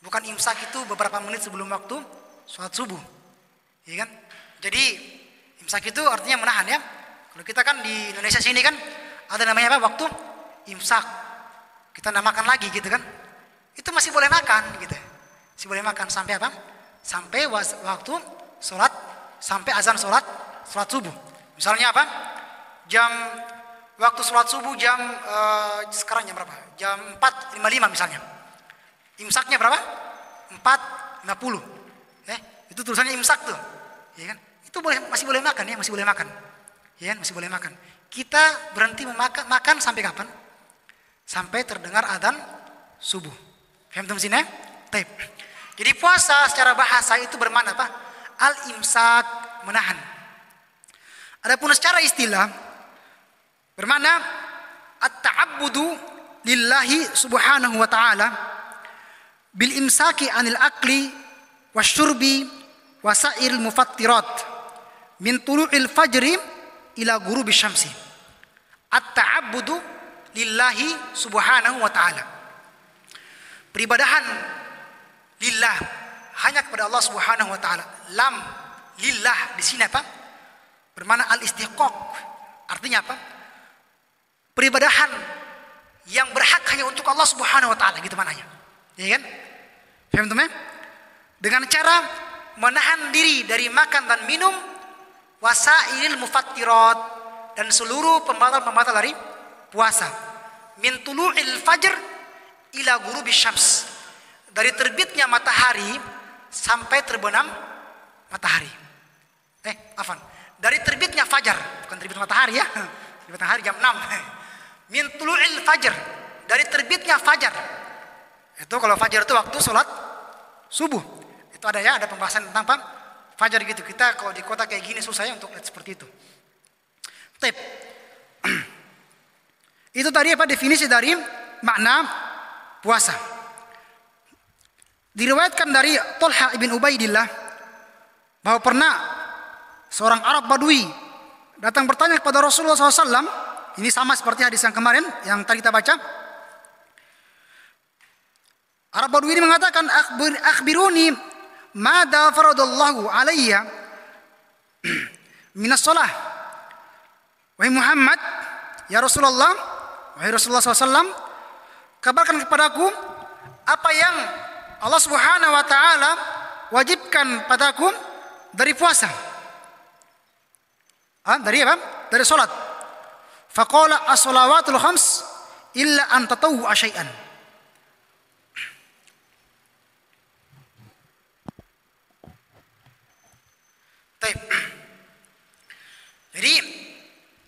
S1: Bukan imsak itu beberapa menit sebelum waktu sholat subuh, ya kan? Jadi imsak itu artinya menahan, ya. Kalau kita kan di Indonesia sini kan ada namanya apa? Waktu imsak. Kita namakan lagi gitu kan? Itu masih boleh makan gitu. Masih boleh makan sampai apa? Sampai waktu sholat, sampai azan sholat subuh. Misalnya apa? Waktu sholat subuh sekarang jam berapa? Jam 4.55 misalnya. Imsaknya berapa? 4.50. Itu tulisannya imsak tuh. Ya kan? Itu masih boleh makan, ya, masih boleh makan. Ya kan? Masih boleh makan. Kita berhenti makan sampai kapan? Sampai terdengar adzan subuh. Paham teman sini? Baik. Jadi puasa secara bahasa itu bermakna apa? Al-imsak, menahan. Adapun secara istilah bermakna at-ta'abbudu lillahi subhanahu wa ta'ala bil imsaki anil akli wasyurbi wasairil mufattirat min tulu'il fajri ila ghurubi syamsi. At-ta'abbudu lillahi subhanahu wa ta'ala. Peribadahan lillah, hanya kepada Allah subhanahu wa ta'ala. Lam lillah di sini apa? Bermakna al-istiqaq. Artinya apa? Peribadahan yang berhak hanya untuk Allah subhanahu wa ta'ala, gitu maknanya. Ya kan? Paham teman? Dengan cara menahan diri dari makan dan minum, wasailil mufattirat, dan seluruh pembatal-pembatal dari puasa. Min tulu'il fajr ila ghurubi syams. Dari terbitnya matahari sampai terbenam matahari. Dari terbitnya fajar, bukan terbit matahari ya. Terbit matahari jam 6. Min tulu'il fajr, dari terbitnya fajar. Itu kalau fajar itu waktu sholat subuh. Itu ada pembahasan tentang apa? Fajar gitu. Kita kalau di kota kayak gini susah ya untuk lihat seperti itu. Tip. Itu tadi apa definisi dari makna puasa. Diriwayatkan dari Thalhah ibn Ubaidillah bahwa pernah seorang Arab Badui datang bertanya kepada Rasulullah SAW. Ini sama seperti hadis yang kemarin yang tadi kita baca. Arab Badui ini mengatakan, akhbiruni mada faradallahu alayya minas shalah. Wahai Muhammad, ya Rasulullah, wahai Rasulullah SAW, kabarkan kepadaku apa yang Allah Subhanahu wa taala wajibkan padaku dari puasa. Dari apa? Dari salat. Faqala as-salawatul khams illa an tatawwa syai'an. Baik. Jadi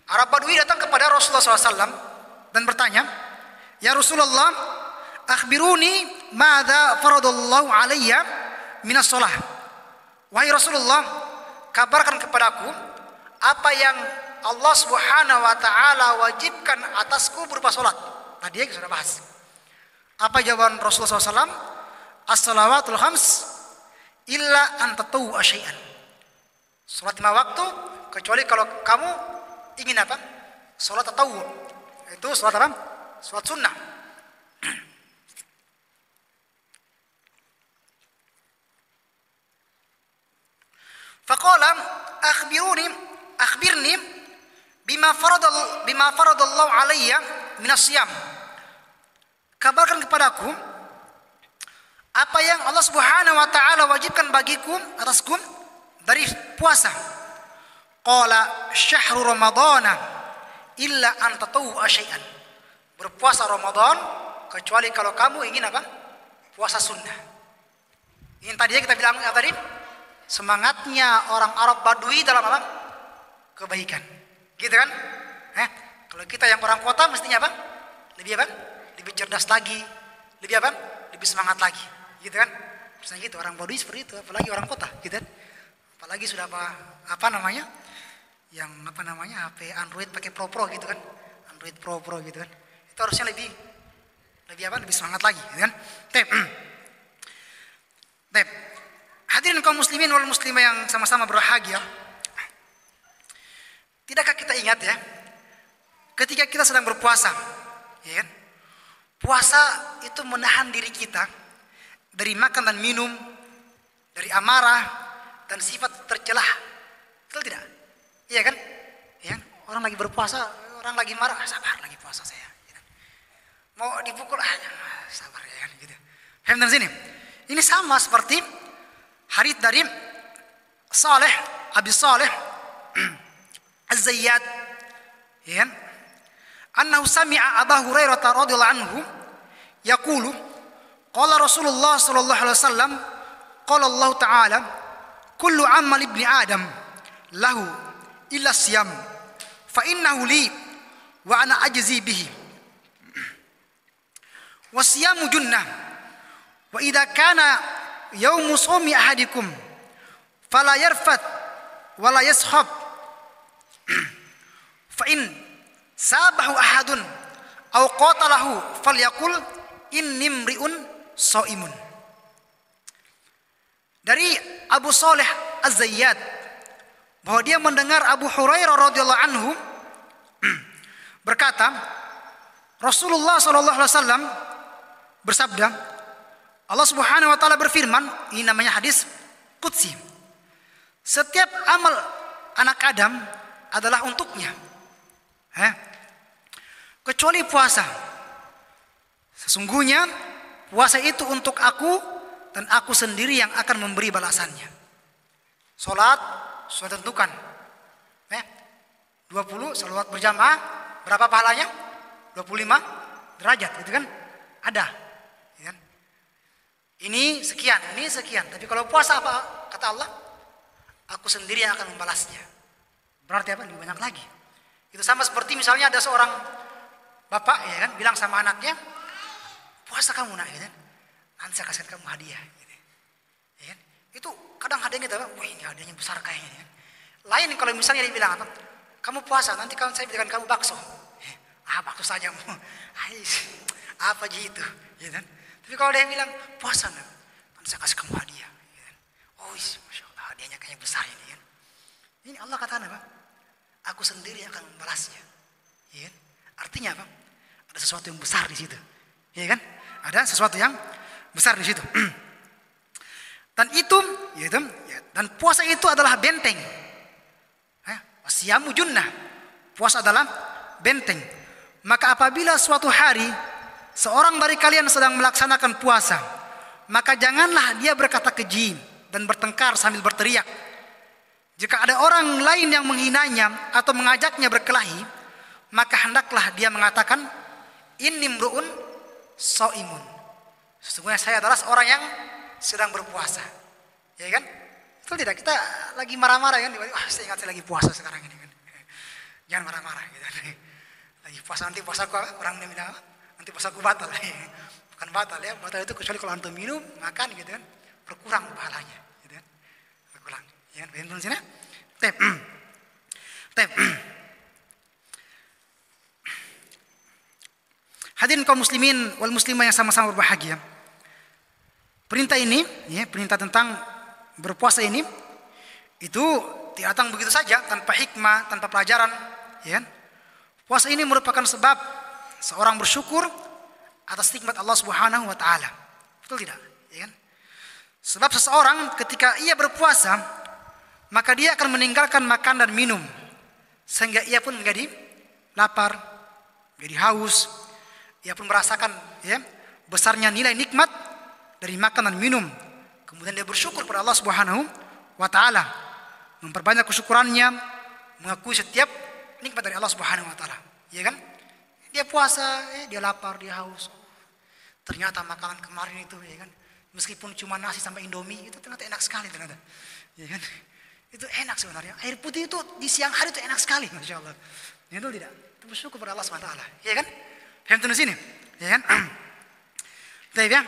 S1: Arab Badui datang kepada Rasulullah SAW dan bertanya, ya Rasulullah, akhbiruni madza faradallahu alayya minas shalah. Wahai Rasulullah, kabarkan kepadaku apa yang Allah Subhanahu wa taala wajibkan atasku berupa salat. Tadi kita sudah bahas. Apa jawaban Rasulullah SAW? As-salawatul khams illa an tatawwa syai'an. Salat 5 waktu kecuali kalau kamu ingin apa? Salat tatawwu. Itu salat apa? Salat sunnah. Faqala akhbirni bima faradallahu alayya minas siyam. Kabarkan kepadaku apa yang Allah Subhanahu wa taala wajibkan bagiku atasku dari puasa. Qala syahru ramadhana illa an tatawwa syai'an. Berpuasa Ramadan kecuali kalau kamu ingin apa? Puasa sunnah. Ini tadi kita bilang apa tadi? Semangatnya orang Arab Badui dalam apa? Kebaikan. Gitu kan? Kalau kita yang orang kota mestinya apa? Lebih apa? Lebih cerdas lagi, lebih apa? Lebih semangat lagi. Gitu kan? Misalnya gitu, orang Badui seperti itu, apalagi orang kota, gitu kan? Apalagi sudah apa namanya? Yang apa namanya? HP Android pakai Pro gitu kan? Android Pro gitu kan? Itu harusnya lebih apa? Lebih semangat lagi, gitu kan? Tep. Hadirin kaum muslimin wal muslimah yang sama-sama berbahagia. Tidakkah kita ingat ya, ketika kita sedang berpuasa, ya kan? Puasa itu menahan diri kita dari makan dan minum, dari amarah dan sifat tercelah. Betul tidak? Iya kan? Ya, orang lagi berpuasa, orang lagi marah, sabar lagi puasa saya. Ya. Mau dipukul, sabar ya kan gitu. Hamdan sini. Ini sama seperti hadits dari Saleh, Abi Saleh Az-Zayyad, ya kan? Annahu sami'a Abu Hurairah radhiyallahu anhu yaqulu qala Rasulullah sallallahu alaihi wasallam qala Allah ta'ala kullu amal ibni Adam lahu illa siyam fa innahu li wa ana ajzi bihi wa siyamu junnah wa idza kana yaumu sawmi ahadikum fala yarfat wala yashab Fa in sabahu ahadun aw qatalahu falyaqul inni mri'un shaimun. Dari Abu Saleh Az-Zayyad bahwa dia mendengar Abu Hurairah radhiyallahu anhu berkata, Rasulullah sallallahu alaihi wasallam bersabda, Allah Subhanahu wa taala berfirman, ini namanya hadis qudsi. Setiap amal anak Adam adalah untuknya. Kecuali puasa. Sesungguhnya puasa itu untuk aku dan aku sendiri yang akan memberi balasannya. Salat sudah tentukan. 20 salat berjamaah berapa pahalanya? 25 derajat, gitu kan? Ada. Gitu kan? Ini sekian. Tapi kalau puasa apa kata Allah? Aku sendiri yang akan membalasnya. Berarti apa? Lebih banyak lagi. Itu sama seperti misalnya ada seorang bapak ya kan bilang sama anaknya, puasa kamu nak, ya kan? Nanti saya kasih kamu hadiah. Gitu. Ya kan? Itu kadang hadiahnya kita, wah ini hadiahnya besar kayaknya. Ya kan? Lain kalau misalnya dia bilang apa? Kamu puasa, nanti kalau saya berikan kamu bakso. Bakso saja mau. Apa aja itu, ya kan? Tapi kalau dia bilang puasa nak, nanti saya kasih kamu hadiah. Ya kan? Oh, masya Allah, hadiahnya kayaknya besar ini kan? Ini Allah katakan apa? Aku sendiri yang akan membalasnya. Ya kan? Artinya apa? Ada sesuatu yang besar di situ. Ya kan? Ada sesuatu yang besar di situ. Dan itu, ya, dan puasa itu adalah benteng. Siyamu junnah. Puasa adalah benteng. Maka apabila suatu hari seorang dari kalian sedang melaksanakan puasa, maka janganlah dia berkata keji dan bertengkar sambil berteriak. Jika ada orang lain yang menghinanya atau mengajaknya berkelahi, maka hendaklah dia mengatakan, inni mru'un shaimun. Sesungguhnya saya adalah seorang yang sedang berpuasa. Ya kan? Betul tidak? Kita lagi marah-marah kan? Saya ingat saya lagi puasa sekarang ini kan. Jangan marah-marah gitu. Lagi puasa, nanti puasaku orang bilang nanti puasaku batal. Bukan batal ya, batal itu kecuali kalau antum minum, makan gitu kan, berkurang pahalanya gitu kan. Berkurang. Ya kan? Bagian sini. Tep. Hadirin kaum muslimin wal muslimah yang sama-sama berbahagia. Perintah ini, ya, perintah tentang berpuasa ini, itu tidak datang begitu saja tanpa hikmah, tanpa pelajaran. Ya. Puasa ini merupakan sebab seorang bersyukur atas nikmat Allah Subhanahu wa taala. Betul tidak? Ya kan? Sebab seseorang ketika ia berpuasa, maka dia akan meninggalkan makan dan minum sehingga ia pun menjadi lapar, menjadi haus. Ia pun merasakan ya besarnya nilai nikmat dari makan dan minum. Kemudian dia bersyukur pada Allah Subhanahu wa taala, memperbanyak kesyukurannya, mengakui setiap nikmat dari Allah Subhanahu wa taala. Ya kan? Dia puasa, dia lapar, dia haus. Ternyata makanan kemarin itu ya kan, meskipun cuma nasi sama Indomie itu ternyata enak sekali ternyata. Ya kan? Itu enak sebenarnya. Air putih itu di siang hari itu enak sekali, Masya Allah. Itu tidak. Itu bersyukur pada Allah Subhanahu wa taala. Ya kan? Paham di sini? Ya kan? Baik ya.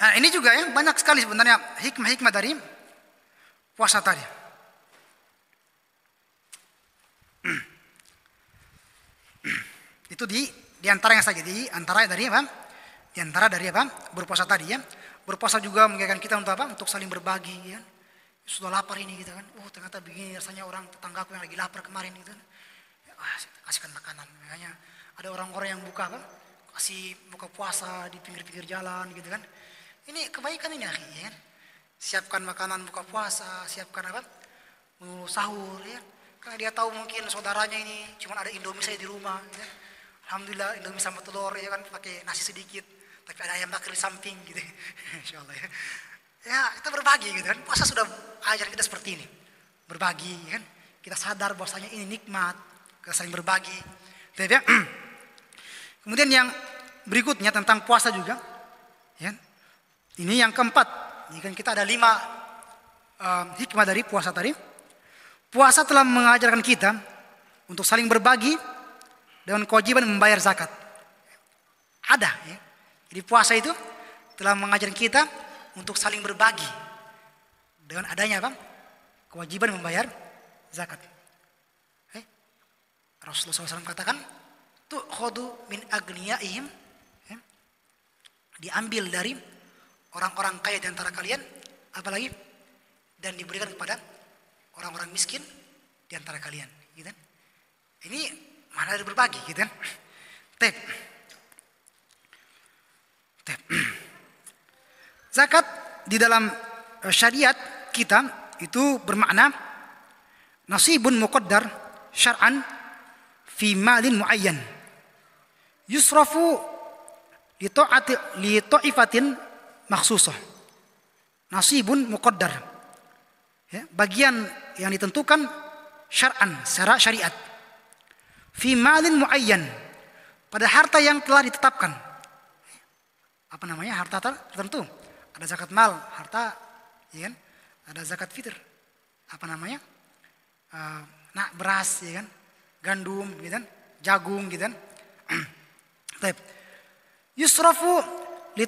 S1: Nah, ini juga ya banyak sekali sebenarnya hikmah-hikmah dari puasa tadi. Itu di antaranya saja, di antara dari apa? Di antara dari apa? Berpuasa tadi ya. Berpuasa juga mengingatkan kita untuk apa? Untuk saling berbagi ya. Sudah lapar ini gitu kan. Oh, ternyata begini rasanya orang tetanggaku yang lagi lapar kemarin gitu kan. Ya, kasihkan makanan. Makanya ada orang-orang yang buka apa? Kasih buka puasa di pinggir-pinggir jalan gitu kan. Ini kebaikan ini ya kan? Siapkan makanan buka puasa, siapkan apa? Menu sahur ya. Karena dia tahu mungkin saudaranya ini cuma ada Indomie saya di rumah ya. Alhamdulillah Indomie sama telur ya kan, pakai nasi sedikit, tapi ada ayam bakar di samping gitu. Insyaallah ya. Ya, kita berbagi gitu kan. Puasa sudah ajar kita seperti ini. Berbagi ya kan. Kita sadar bahwasanya ini nikmat, kita saling berbagi. Ya. Kemudian yang berikutnya tentang puasa juga ya. Ini yang keempat. Ini kan kita ada 5 hikmah dari puasa tadi. Puasa telah mengajarkan kita untuk saling berbagi dengan kewajiban membayar zakat. Ada ya. Jadi puasa itu telah mengajarkan kita untuk saling berbagi dengan adanya apa? Kewajiban membayar zakat. Rasulullah SAW katakan, tu'khadu min agniyaihim, diambil dari orang-orang kaya di antara kalian, apalagi dan diberikan kepada orang-orang miskin di antara kalian, gitu kan? Ini mana dari berbagi, gitu kan? Zakat di dalam syariat kita itu bermakna nasibun muqaddar syar'an fi malin muayyan yusrafu li ta'ifatin makhsusah. Nasibun muqaddar, ya, bagian yang ditentukan syar'an, secara syariat, fi malin muayyan, pada harta yang telah ditetapkan. Apa namanya? Harta tertentu. Ada zakat mal, harta, ya kan? Ada zakat fitr. Apa namanya? Beras, ya kan? Gandum, gitu kan? Jagung, gitu kan? Baik. Yusrafu li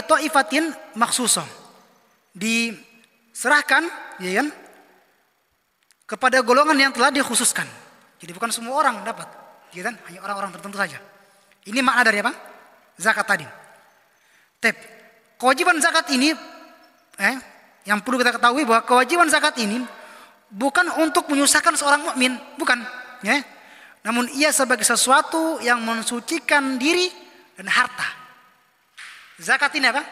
S1: ta'ifatin makhsusah. Diserahkan, ya kan? Kepada golongan yang telah dikhususkan. Jadi bukan semua orang dapat, gitu kan? Hanya orang-orang tertentu saja. Ini makna dari apa? Zakat tadi. Kewajiban zakat ini, yang perlu kita ketahui bahwa kewajiban zakat ini bukan untuk menyusahkan seorang mukmin, bukan, ya. Namun ia sebagai sesuatu yang mensucikan diri dan harta. Zakat ini apa?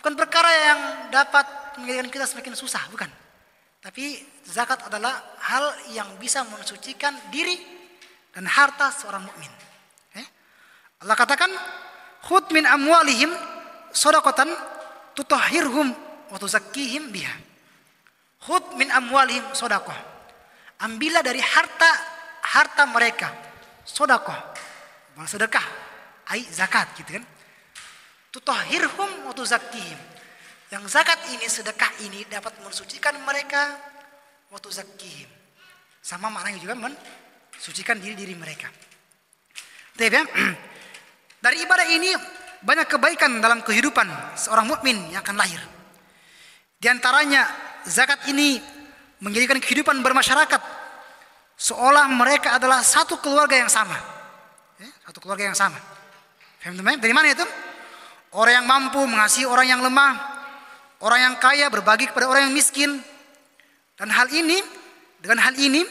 S1: Bukan perkara yang dapat menjadikan kita semakin susah, bukan. Tapi zakat adalah hal yang bisa mensucikan diri dan harta seorang mukmin. Allah katakan, khudh min amwalihim shadaqatan tutahhirhum wa tuzakkihim biha. Khudh min amwalihim shadaqah. Ambillah dari harta mereka sedekah. Sedekah, ai zakat, gitu kan. Tutahhirhum wa tuzakkihim. Yang zakat ini, sedekah ini dapat mensucikan mereka, wa tuzakkihim. Sama maknanya juga mensucikan diri mereka. Dari ibadah ini banyak kebaikan dalam kehidupan seorang mukmin yang akan lahir. Di antaranya zakat ini menjadikan kehidupan bermasyarakat seolah mereka adalah satu keluarga yang sama. Satu keluarga yang sama. Faham teman? Dari mana itu? Orang yang mampu mengasihi orang yang lemah, orang yang kaya berbagi kepada orang yang miskin. Dan dengan hal ini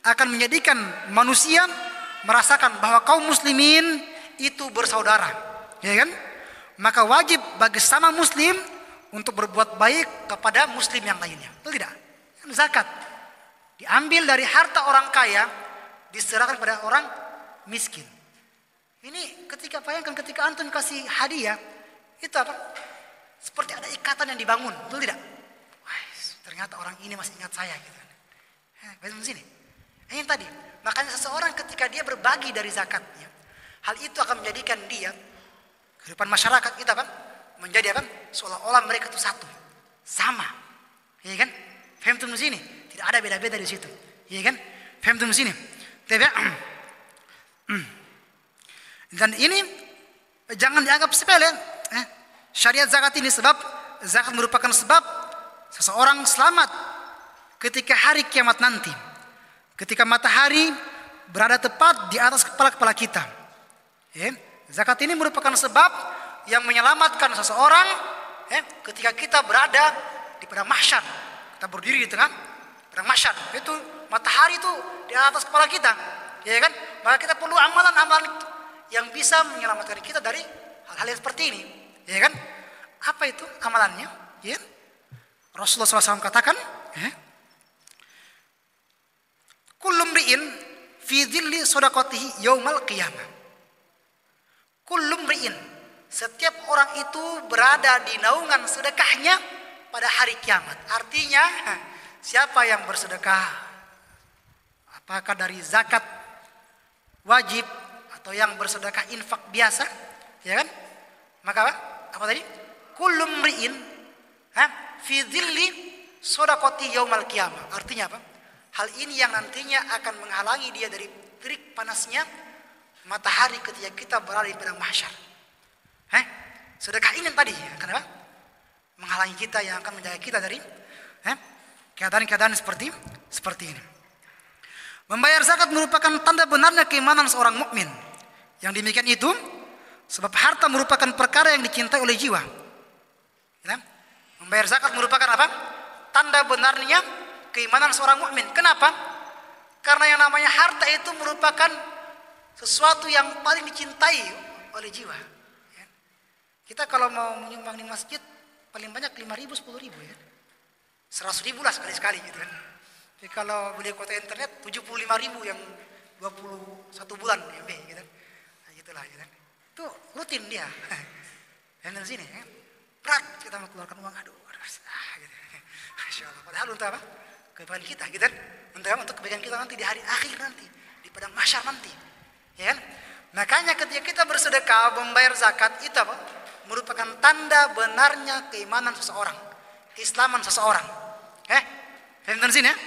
S1: akan menjadikan manusia merasakan bahwa kaum muslimin itu bersaudara, ya kan? Maka wajib bagi sama muslim untuk berbuat baik kepada muslim yang lainnya. Betul tidak? Zakat diambil dari harta orang kaya, diserahkan kepada orang miskin. Ini bayangkan ketika antum kasih hadiah, itu apa? Seperti ada ikatan yang dibangun, betul tidak? Wah, ternyata orang ini masih ingat saya, gitu. Baik di sini. Ini tadi. Makanya seseorang ketika dia berbagi dari zakatnya, hal itu akan menjadikan dia kehidupan masyarakat kita apa? Menjadi apa? Seolah-olah mereka itu satu, sama, ya kan? Faham di sini? Tidak ada beda-beda di situ, ya kan? Faham di sini? Dan ini jangan dianggap sepele. Syariat zakat ini sebab zakat merupakan sebab seseorang selamat ketika hari kiamat nanti, ketika matahari berada tepat di atas kepala kita. Zakat ini merupakan sebab yang menyelamatkan seseorang ketika kita berada di padang mahsyar. Kita berdiri di tengah padang mahsyar. Itu matahari itu di atas kepala kita, ya kan? Maka kita perlu amalan-amalan yang bisa menyelamatkan kita dari hal-hal yang seperti ini, ya kan? Apa itu amalannya? Ya. Rasulullah SAW katakan, kullu mri'in fi dhilli shadaqatihi yaumal qiyamah. Kullu mri'in, setiap orang itu berada di naungan sedekahnya pada hari kiamat. Artinya, siapa yang bersedekah, apakah dari zakat wajib atau yang bersedekah infak biasa, ya kan? Maka apa tadi? Kullu mri'in fi dhilli shadaqati yaumal qiyamah. Artinya apa? Hal ini yang nantinya akan menghalangi dia dari terik panasnya matahari ketika kita berada di padang mahsyar. Sedekah ini tadi akan apa? Menghalangi kita, yang akan menjaga kita dari keadaan-keadaan seperti ini. Membayar zakat merupakan tanda benarnya keimanan seorang mukmin. Yang demikian itu sebab harta merupakan perkara yang dicintai oleh jiwa. Ya? Membayar zakat merupakan apa? Tanda benarnya keimanan seorang mukmin. Kenapa? Karena yang namanya harta itu merupakan sesuatu yang paling dicintai oleh jiwa. Ya? Kita kalau mau menyumbang di masjid paling banyak 5.000, 10.000 ya. 100.000 lah sekali-sekali gitu kan. Tapi kalau beli kuota internet 75.000 yang 21 bulan MB gitu. Nah, gitulah gitu kan. Itu rutin dia. Dan dari sini ya. Berat kita mengeluarkan uang, aduh gitu. Masya Allah. Padahal untuk apa? Kebaikan kita gitu kan. Untuk kebaikan kita nanti di hari akhir nanti, di padang mahsyar nanti. Ya kan? Makanya ketika kita bersedekah, membayar zakat itu apa? Merupakan tanda benarnya keimanan seseorang, keislaman seseorang. Dari sini ya.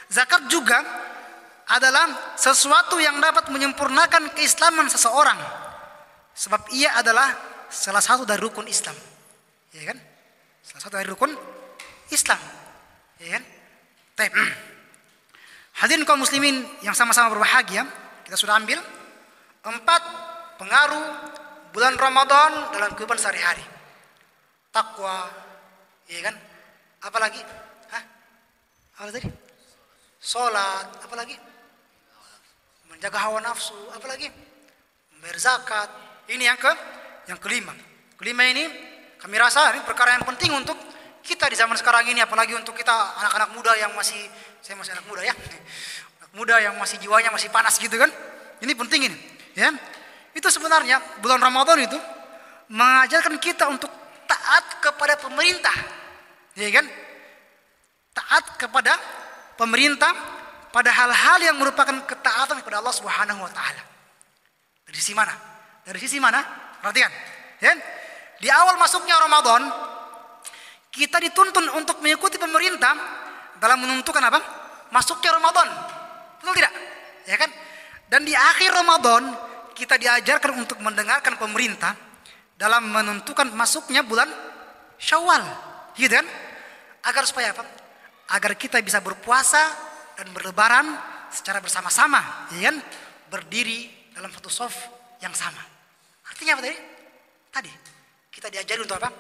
S1: Zakat juga adalah sesuatu yang dapat menyempurnakan keislaman seseorang. Sebab ia adalah salah satu dari rukun Islam. Ya kan? Salah satu dari rukun Islam. Ya kan? Hadirin kaum muslimin yang sama-sama berbahagia, kita sudah ambil 4 pengaruh bulan Ramadan dalam kehidupan sehari-hari. Takwa, ya kan? Apalagi? Apa tadi? Salat, apalagi? Menjaga hawa nafsu, apalagi? Membayar zakat. Ini yang kelima. Kelima ini kami rasa ini perkara yang penting untuk kita di zaman sekarang ini, apalagi untuk kita anak-anak muda yang masih, saya masih anak muda ya, anak muda yang masih jiwanya masih panas gitu kan. Ini penting ini, ya. Itu sebenarnya bulan Ramadan itu mengajarkan kita untuk taat kepada pemerintah, ya kan? Taat kepada pemerintah pada hal-hal yang merupakan ketaatan kepada Allah Subhanahu wa taala. Dari sisi mana? Dari sisi mana? Perhatikan, ya. Di awal masuknya Ramadan, kita dituntun untuk mengikuti pemerintah dalam menentukan apa? Masuknya Ramadan. Betul tidak? Ya kan? Dan di akhir Ramadan kita diajarkan untuk mendengarkan pemerintah dalam menentukan masuknya bulan Syawal. Gitu kan? Agar supaya apa? Agar kita bisa berpuasa dan berlebaran secara bersama-sama, ya kan? Berdiri dalam satu shaf yang sama. Artinya apa tadi? Tadi kita diajari untuk apa?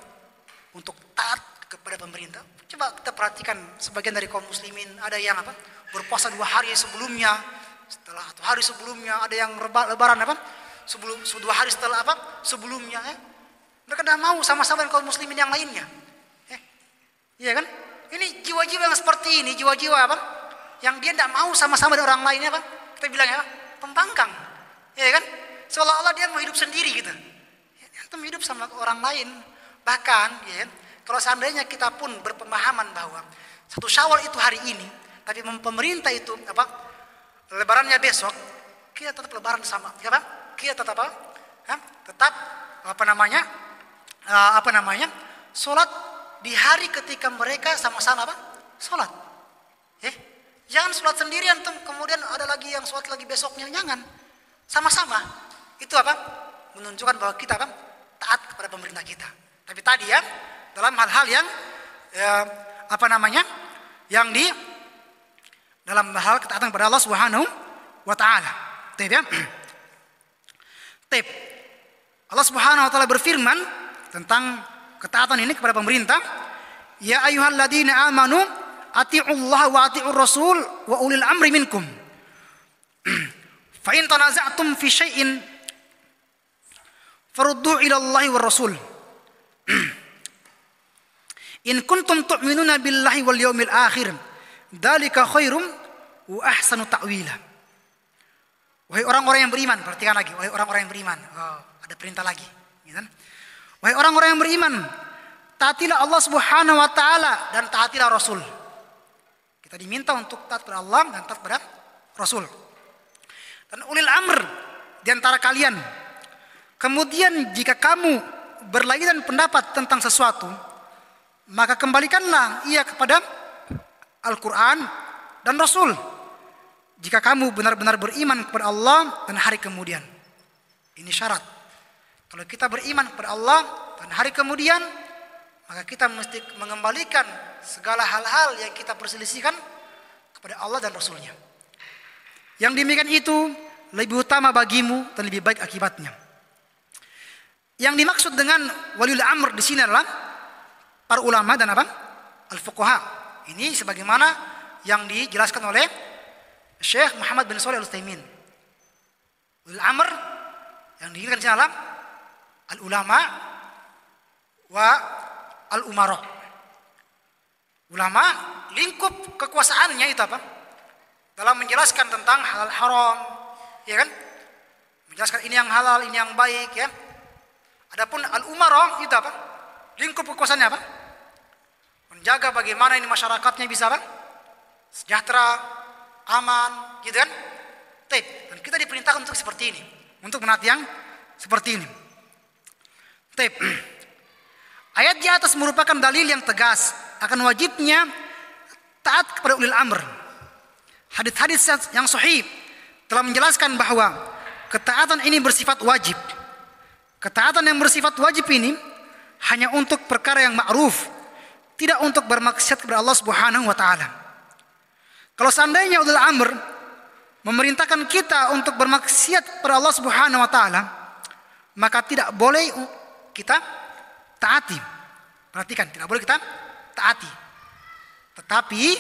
S1: Untuk taat kepada pemerintah. Coba kita perhatikan sebagian dari kaum muslimin, ada yang apa? Berpuasa 2 hari sebelumnya, setelah atau hari sebelumnya, ada yang lebaran apa? 2 hari setelah apa? Sebelumnya, ya. Mereka tidak mau sama-sama dengan kaum muslimin yang lainnya. Iya kan? Ini jiwa-jiwa yang seperti ini, jiwa-jiwa apa? Yang dia tidak mau sama-sama dengan orang lainnya apa? Kita bilang apa? Pembangkang. Iya kan? Seolah-olah dia mau hidup sendiri gitu. Antum hidup sama orang lain. Bahkan, ya kan? Kalau seandainya kita pun berpemahaman bahwa 1 Syawal itu hari ini, tapi pemerintah itu apa? Lebarannya besok, kita tetap lebaran sama, ya Pak? Kita tetap apa? Tetap Salat di hari ketika mereka sama-sama apa? Salat. Jangan salat sendirian tuh, kemudian ada lagi yang salat lagi besoknya, jangan. Sama-sama. Itu apa? Menunjukkan bahwa kita apa? Taat kepada pemerintah kita. Tapi tadi ya, dalam hal-hal yang yang di dalam hal ketaatan kepada Allah Subhanahu wa taala. Allah Subhanahu wa taala berfirman tentang ketaatan ini kepada pemerintah, ya ayyuhalladzina amanu atiiullaha wa atiiur rasul wa ulil amri minkum. Fa in tanaza'tum fi syai'in farudduhu ila Allahi war rasul. In kuntum tu'minuna billahi wal yawmil akhir, dzalika khairum wa ahsanu ta'wila. Wahai orang-orang yang beriman, perhatikan lagi, wahai orang-orang yang beriman. Oh, ada perintah lagi, gitu kan? Wahai orang-orang yang beriman, taatilah Allah Subhanahu wa taala dan taatilah Rasul. Kita diminta untuk taat kepada Allah dan taat kepada Rasul. Dan ulil amr di antara kalian. Kemudian jika kamu berlainan pendapat tentang sesuatu, maka kembalikanlah ia kepada Al-Quran dan Rasul. Jika kamu benar-benar beriman kepada Allah dan hari kemudian. Ini syarat. Kalau kita beriman kepada Allah dan hari kemudian, maka kita mesti mengembalikan segala hal-hal yang kita perselisihkan kepada Allah dan Rasulnya. Yang demikian itu lebih utama bagimu dan lebih baik akibatnya. Yang dimaksud dengan waliul amr di sini adalah para ulama dan apa? Al-fuqaha. Ini sebagaimana yang dijelaskan oleh Syekh Muhammad bin Shalih Al-Utsaimin. Waliul amr yang diinginkan di sini adalah al-ulama wa al-umara. Ulama lingkup kekuasaannya itu apa? Dalam menjelaskan tentang halal haram, ya kan? Menjelaskan ini yang halal, ini yang baik, ya. Adapun al-umara itu apa? Lingkup kekuasaannya apa? Menjaga bagaimana ini masyarakatnya bisa apa? Sejahtera, aman, gitu kan? Dan kita diperintahkan untuk seperti ini, untuk menaati yang seperti ini. Ayat di atas merupakan dalil yang tegas akan wajibnya taat kepada ulil amr. Hadis-hadis yang sahih telah menjelaskan bahwa ketaatan ini bersifat wajib. Ketaatan yang bersifat wajib ini hanya untuk perkara yang ma'ruf, tidak untuk bermaksiat kepada Allah Subhanahu wa taala. Kalau seandainya ulil amr memerintahkan kita untuk bermaksiat kepada Allah Subhanahu wa taala, maka tidak boleh kita taati. Perhatikan, tidak boleh kita taati. Tetapi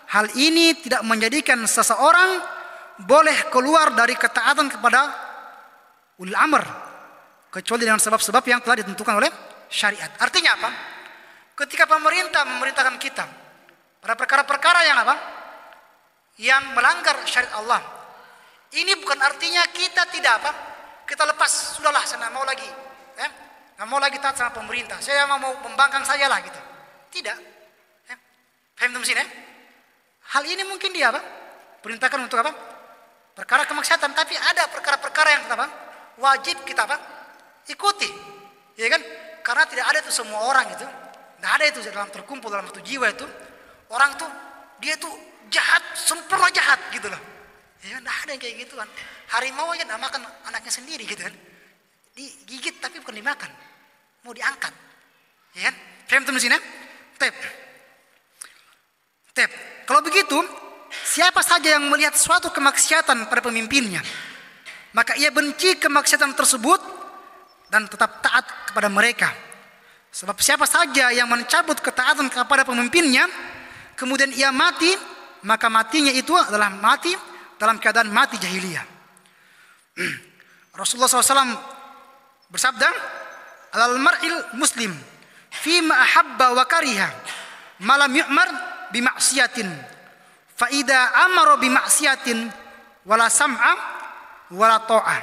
S1: hal ini tidak menjadikan seseorang boleh keluar dari ketaatan kepada ulil amr kecuali dengan sebab-sebab yang telah ditentukan oleh syariat. Artinya apa? Ketika pemerintah memerintahkan kita pada perkara-perkara yang apa? Yang melanggar syariat Allah. Ini bukan artinya kita tidak apa? Kita lepas, sudahlah saya tidak mau lagi. Nggak mau lagi taat sama pemerintah. Saya mau membangkang sajalah gitu. Tidak. Paham teman sini? Hal ini mungkin dia apa? Perintahkan untuk apa? Perkara kemaksiatan. Tapi ada perkara-perkara yang apa? Wajib kita apa? Ikuti. Ya kan? Karena tidak ada itu semua orang itu. Tidak ada itu dalam terkumpul dalam satu jiwa itu. Orang tuh dia tuh jahat, sempurna jahat gitu loh. Ya, tidak ada yang kayak gitu kan. Harimau aja tidak makan anaknya sendiri gitu kan. Digigit tapi bukan dimakan. Mau diangkat. Ya kan? Paham teman sini? Kalau begitu, siapa saja yang melihat suatu kemaksiatan pada pemimpinnya, maka ia benci kemaksiatan tersebut dan tetap taat kepada mereka. Sebab siapa saja yang mencabut ketaatan kepada pemimpinnya, kemudian ia mati, maka matinya itu adalah mati dalam keadaan mati jahiliyah. Rasulullah SAW bersabda, "Alal mar'il muslim fima ahabba wa kariha, malam yu'mar bima'siyatin, fa idza amara bima'siyatin wala sam'a wala ta'ah."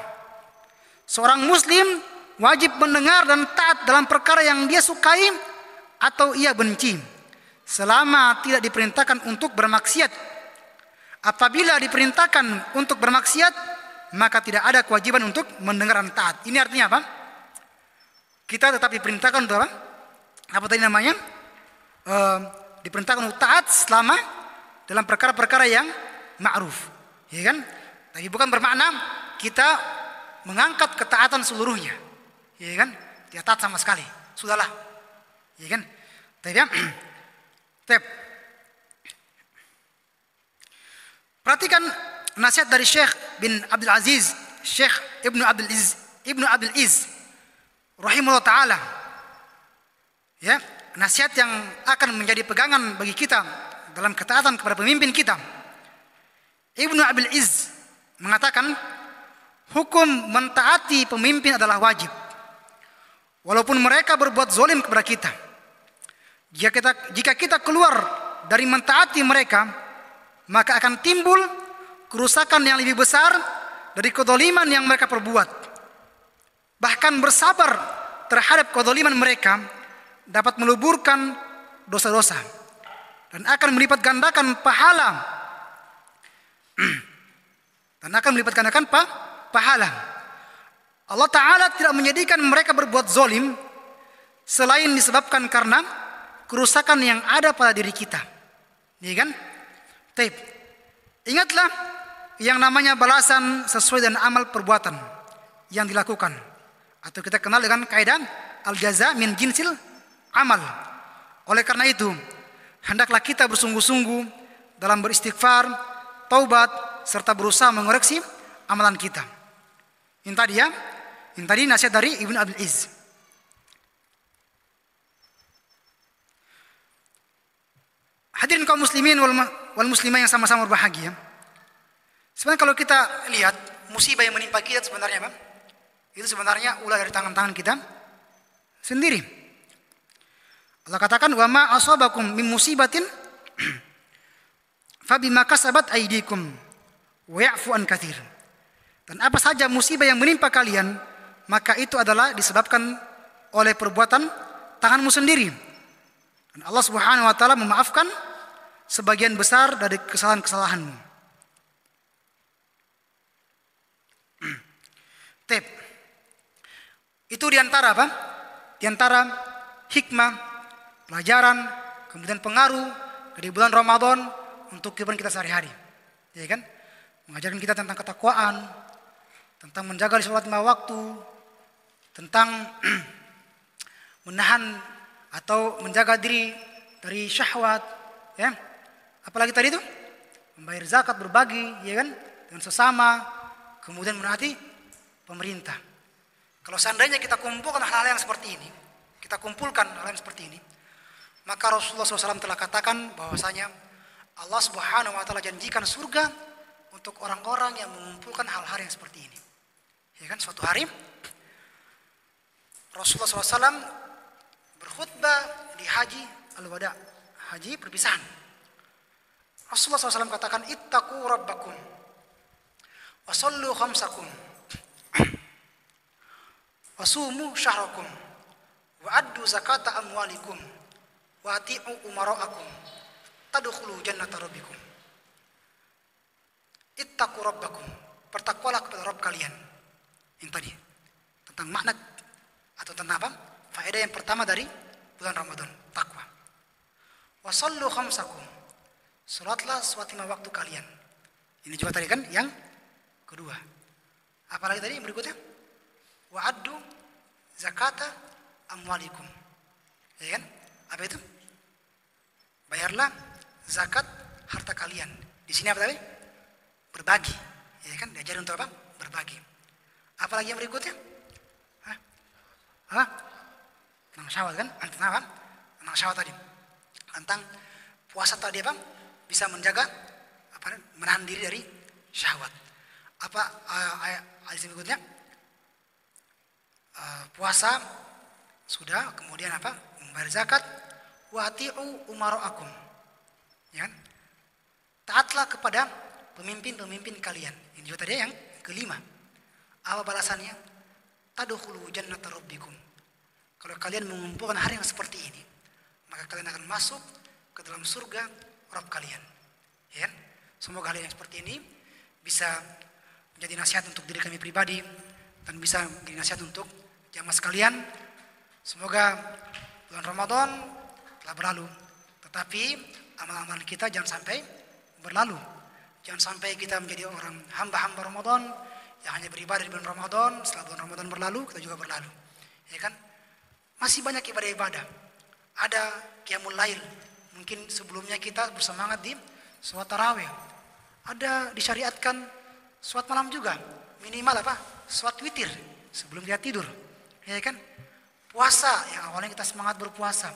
S1: Seorang muslim wajib mendengar dan taat dalam perkara yang dia sukai atau ia benci, selama tidak diperintahkan untuk bermaksiat. Apabila diperintahkan untuk bermaksiat, maka tidak ada kewajiban untuk mendengar dan taat. Ini artinya apa? Kita tetap diperintahkan untuk apa? Apa tadi namanya? Diperintahkan untuk taat selama dalam perkara-perkara yang ma'ruf. Ya kan? Tapi bukan bermakna kita mengangkat ketaatan seluruhnya. Ya kan? Tidak taat sama sekali. Sudahlah. Ya kan? Perhatikan nasihat dari Syekh bin Abdul Aziz, Syekh Ibnu Abdul Iz rahimahullah taala. Ya, nasihat yang akan menjadi pegangan bagi kita dalam ketaatan kepada pemimpin kita. Ibnu Abdul Iz mengatakan, hukum mentaati pemimpin adalah wajib, walaupun mereka berbuat zalim kepada kita. Jika kita keluar dari mentaati mereka, maka akan timbul kerusakan yang lebih besar dari kezaliman yang mereka perbuat. Bahkan bersabar terhadap kezaliman mereka dapat meluburkan dosa-dosa dan akan melipat gandakan pahala pahala. Allah Ta'ala tidak menjadikan mereka berbuat zalim selain disebabkan karena kerusakan yang ada pada diri kita. Ya kan? Ingatlah yang namanya balasan sesuai dengan amal perbuatan yang dilakukan, atau kita kenal dengan kaidah al-jaza min jinsil amal. Oleh karena itu, hendaklah kita bersungguh-sungguh dalam beristighfar, taubat, serta berusaha mengoreksi amalan kita. Ini tadi ya, ini tadi nasihat dari Ibnu Abil Izz. Hadirin kaum muslimin wal muslimah yang sama-sama berbahagia. Sebenarnya kalau kita lihat musibah yang menimpa kita sebenarnya apa? Itu sebenarnya ulah dari tangan-tangan kita sendiri. Allah katakan wa ma asabakum min musibatin fabima kasabat aydikum wa ya'fu an katsir. Dan apa saja musibah yang menimpa kalian, maka itu adalah disebabkan oleh perbuatan tanganmu sendiri. Dan Allah Subhanahu wa taala memaafkan sebagian besar dari kesalahan-kesalahanmu. Tep. Itu diantara apa? Diantara hikmah, pelajaran, kemudian pengaruh dari bulan Ramadan untuk kehidupan kita sehari-hari. Ya kan? Mengajarkan kita tentang ketakwaan, tentang menjaga sholat lima waktu, tentang menahan atau menjaga diri dari syahwat, ya. Apalagi tadi itu membayar zakat, berbagi, ya kan, dengan sesama, kemudian menaati pemerintah. Kalau seandainya kita kumpulkan hal-hal yang seperti ini, kita kumpulkan hal yang seperti ini, maka Rasulullah SAW telah katakan bahwasanya Allah Subhanahu wa taala janjikan surga untuk orang-orang yang mengumpulkan hal-hal yang seperti ini. Ya kan, suatu hari Rasulullah SAW berkhutbah di haji al-wada, haji perpisahan. Rasulullah SAW katakan, ittaqu rabbakum wa sallu khamsakum wa sumu syahrakum wa addu zakata amwalikum wa ati'u umara'akum tadkhulu jannata rabbikum. Ittaqu rabbakum, bertakwalah kepada Rabb kalian. Ini tadi tentang makna atau tentang apa? Faedah yang pertama dari bulan Ramadan, takwa. Wa sallu khamsakum, salatlah sholat lima waktu kalian. Ini juga tadi kan yang kedua. Apalagi tadi yang berikutnya? Wa addu zakata amwalikum. Ya kan? Apa itu? Bayarlah zakat harta kalian. Di sini apa tadi? Berbagi. Ya kan? Diajarin untuk apa? Berbagi. Apalagi yang berikutnya? Hah? Tentang syahwat kan? Tentang apa? Tentang syahwat tadi. Tentang puasa tadi apa? Bisa menjaga apa? Menahan diri dari syahwat. Apa ayat berikutnya? Puasa sudah, kemudian apa? Membayar zakat, wa ati'u umara'akum. Ya kan? Taatlah kepada pemimpin-pemimpin kalian. Ini juga tadi yang kelima. Apa balasannya? Tadkhulu jannata rabbikum. Kalau kalian mengumpulkan hari yang seperti ini, maka kalian akan masuk ke dalam surga Rabb kalian. Ya kan? Semoga hal yang seperti ini bisa menjadi nasihat untuk diri kami pribadi dan bisa menjadi nasihat untuk jamaah sekalian. Semoga bulan Ramadan telah berlalu, tetapi amal-amal kita jangan sampai berlalu. Jangan sampai kita menjadi orang hamba-hamba Ramadan yang hanya beribadah di bulan Ramadan, setelah bulan Ramadan berlalu kita juga berlalu. Ya kan? Masih banyak ibadah-ibadah. Ada qiyamul lail. Mungkin sebelumnya kita bersemangat di sholat tarawih. Ada disyariatkan sholat malam juga. Minimal apa? Sholat witir sebelum dia tidur. Ya kan? Puasa yang awalnya kita semangat berpuasa.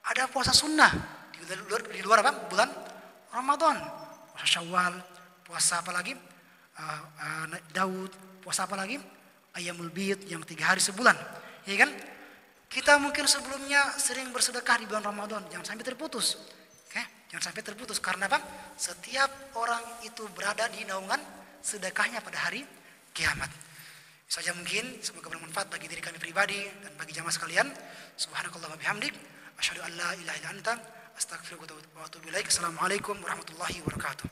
S1: Ada puasa sunnah di luar apa? Bulan Ramadan. Puasa Syawal, puasa apa lagi? Daud, puasa apa lagi? Ayyamul Bid yang 3 hari sebulan. Ya kan? Kita mungkin sebelumnya sering bersedekah di bulan Ramadan, jangan sampai terputus. Oke? Jangan sampai terputus karena apa? Setiap orang itu berada di naungan sedekahnya pada hari kiamat. Itu saja mungkin, semoga bermanfaat bagi diri kami pribadi dan bagi jamaah sekalian. Subhanakallah wa bihamdik, asyhadu an la ilaha illa anta, astaghfiruka wa atubu ilaik. Assalamualaikum warahmatullahi wabarakatuh.